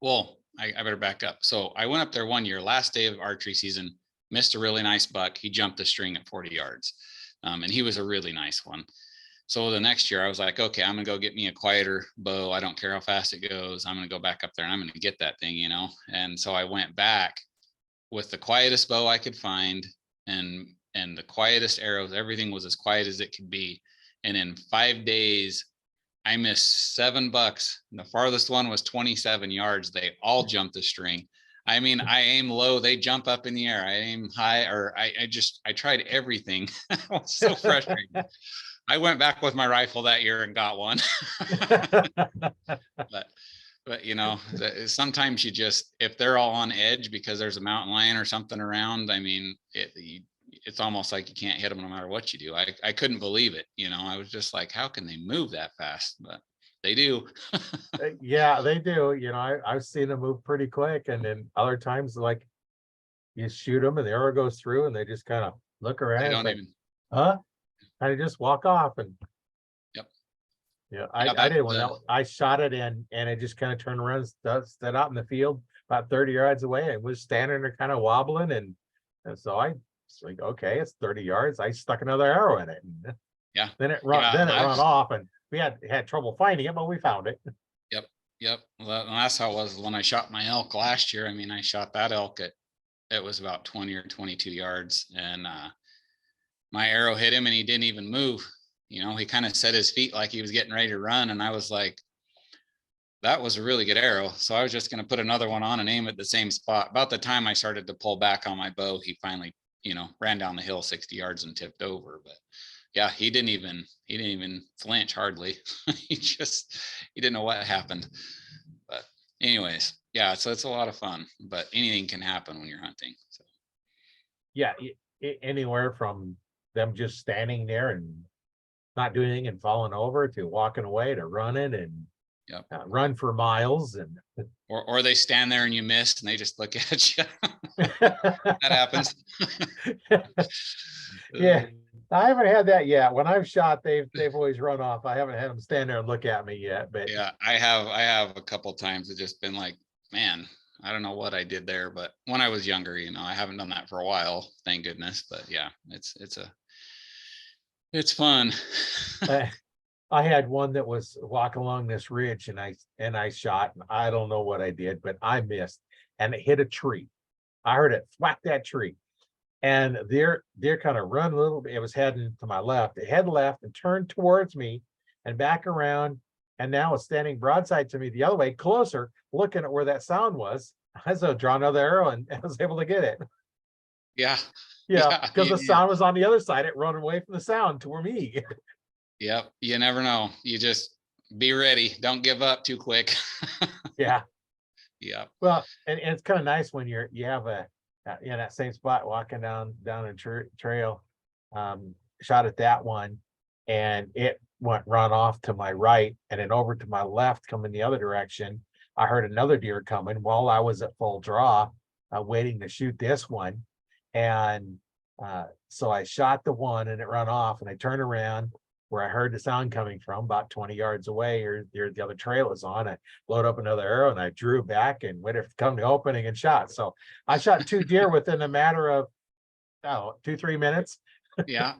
well, I better back up. So I went up there one year, last day of archery season, missed a really nice buck. He jumped the string at 40 yards. And he was a really nice one. So the next year I was like, okay, I'm gonna go get me a quieter bow. I don't care how fast it goes. I'm gonna go back up there and I'm gonna get that thing, And so I went back with the quietest bow I could find, and the quietest arrows. Everything was as quiet as it could be. And in 5 days, I missed 7 bucks. The farthest one was 27 yards. They all jumped the string. I mean, I aim low, they jump up in the air. I aim high, or I tried everything. It was so frustrating. I went back with my rifle that year and got one. but sometimes if they're all on edge because there's a mountain lion or something around, I mean, it's almost like you can't hit them no matter what you do. I couldn't believe it. I was just like, how can they move that fast? But they do. Yeah, they do. I've seen them move pretty quick, and then other times, like, you shoot them and the arrow goes through, and they just kind of look around. They don't like, even. huh? And I just walk off. And Yep. Yeah, Yeah, I did one. I shot it and it just kind of turned around, stood out in the field about 30 yards away, and was standing there kind of wobbling. And so I was like, okay, it's 30 yards. I stuck another arrow in it. And Yeah. then it run off, and we had trouble finding it, but we found it. Yep. Well, that's how it was when I shot my elk last year. I mean, I shot that elk it was about 20 or 22 yards, and my arrow hit him and he didn't even move. He kind of set his feet like he was getting ready to run. And I was like, that was a really good arrow. So I was just going to put another one on and aim at the same spot. About the time I started to pull back on my bow, he finally, ran down the hill 60 yards and tipped over. But yeah, he didn't even flinch hardly. he didn't know what happened. But anyways, yeah, so it's a lot of fun, but anything can happen when you're hunting. So Yeah, anywhere from them just standing there and not doing anything and falling over, to walking away, to running and yep. Run for miles. And or they stand there and you miss and they just look at you. That happens. Yeah, I haven't had that yet. When I've shot, they've always run off. I haven't had them stand there and look at me yet. But yeah, I have a couple of times. It's just been like, man, I don't know what I did there. But when I was younger, I haven't done that for a while, thank goodness. But yeah, it's fun. I had one that was walking along this ridge, and I shot, and I don't know what I did, but I missed, and it hit a tree. I heard it whack that tree, and they're kind of run a little bit. It was heading to my left. It head left and turned towards me and back around, and now it's standing broadside to me the other way, closer, looking at where that sound was. I was draw another arrow, and I was able to get it. Yeah. Yeah, because the sound was on the other side. It ran away from the sound toward me. Yep. You never know. You just be ready. Don't give up too quick. Yeah. Yeah. Well, and it's kind of nice when you have in that same spot walking down a trail, shot at that one, and it went run off to my right, and then over to my left, coming the other direction. I heard another deer coming while I was at full draw, waiting to shoot this one. And so I shot the one and it run off, and I turned around where I heard the sound coming from about 20 yards away, or the other trail is on. I load up another arrow and I drew back and waited to come to opening and shot. So I shot 2 deer within a matter of 2-3 minutes. Yeah.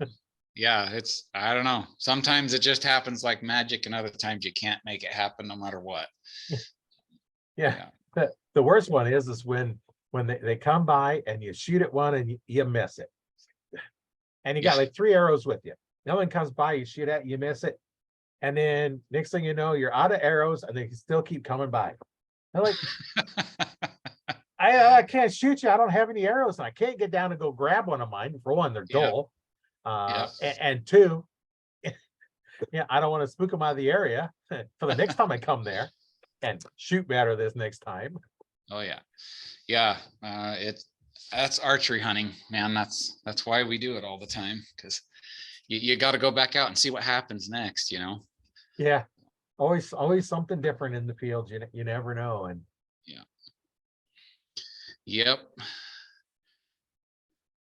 Yeah. I don't know. Sometimes it just happens like magic, and other times you can't make it happen no matter what. Yeah. The worst one is when they come by and you shoot at one and you miss it. And you got like 3 arrows with you. No one comes by, you shoot at, you miss it. And then next thing you know, you're out of arrows and they still keep coming by. They're like, I can't shoot you. I don't have any arrows. And I can't get down and go grab one of mine. For one, they're dull. And two, I don't want to spook them out of the area for the next time I come there, and shoot better this next time. Oh yeah. Yeah. That's archery hunting, man. That's why we do it all the time, because you got to go back out and see what happens next, Yeah. Always something different in the field. You never know. And yep.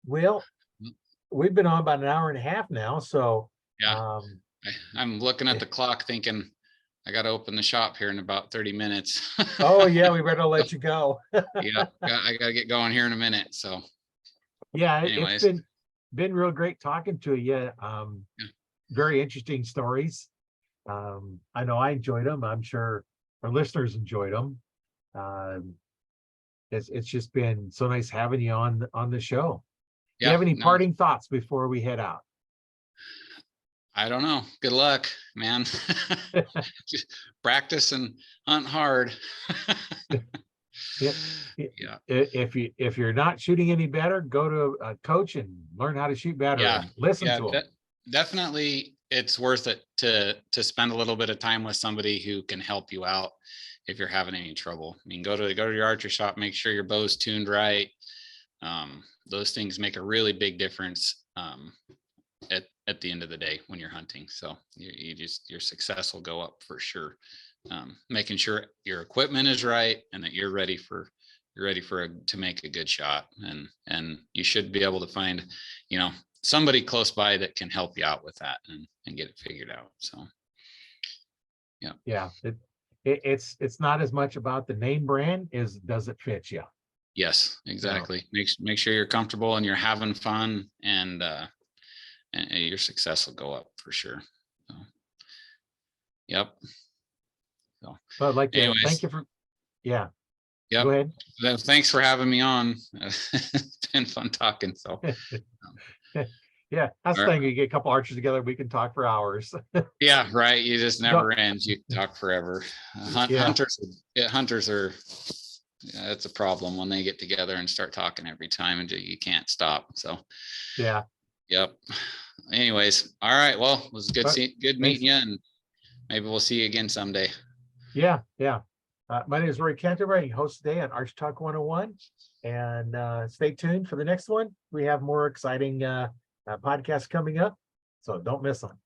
Well, we've been on about an hour and a half now. So yeah, I'm looking at the clock thinking I got to open the shop here in about 30 minutes. Oh yeah, we better let you go. Yeah, I got to get going here in a minute. So yeah, anyways. It's been real great talking to you. Very interesting stories. I know I enjoyed them. I'm sure our listeners enjoyed them. It's just been so nice having you on the show. Do you have any parting thoughts before we head out? I don't know. Good luck, man. Just practice and hunt hard. Yeah. If you're not shooting any better, go to a coach and learn how to shoot better. Yeah. And listen to them. Definitely, it's worth it to spend a little bit of time with somebody who can help you out if you're having any trouble. I mean, go to your archery shop, make sure your bow's tuned right. Those things make a really big difference at the end of the day when you're hunting. So your success will go up for sure. Making sure your equipment is right and that you're ready to make a good shot, and you should be able to find somebody close by that can help you out with that and get it figured out. So yeah, it's not as much about the name brand as does it fit you. Yes, exactly. Make sure you're comfortable and you're having fun, and your success will go up for sure. So, yep. So, but I'd like to anyways, thank you for, Yep. Go ahead. Thanks for having me on. It's been fun talking. So, yeah, that's the thing. You get a couple archers together, we can talk for hours. Yeah, right. You just never ends. You can talk forever. Hunters are. It's a problem when they get together and start talking every time, and you can't stop. So, yeah. Yep. Anyways, all right. Well, it was good meeting you, and maybe we'll see you again someday. Yeah. My name is Roy Canterbury, host today on Arch Talk 101, and stay tuned for the next one. We have more exciting podcasts coming up, so don't miss them.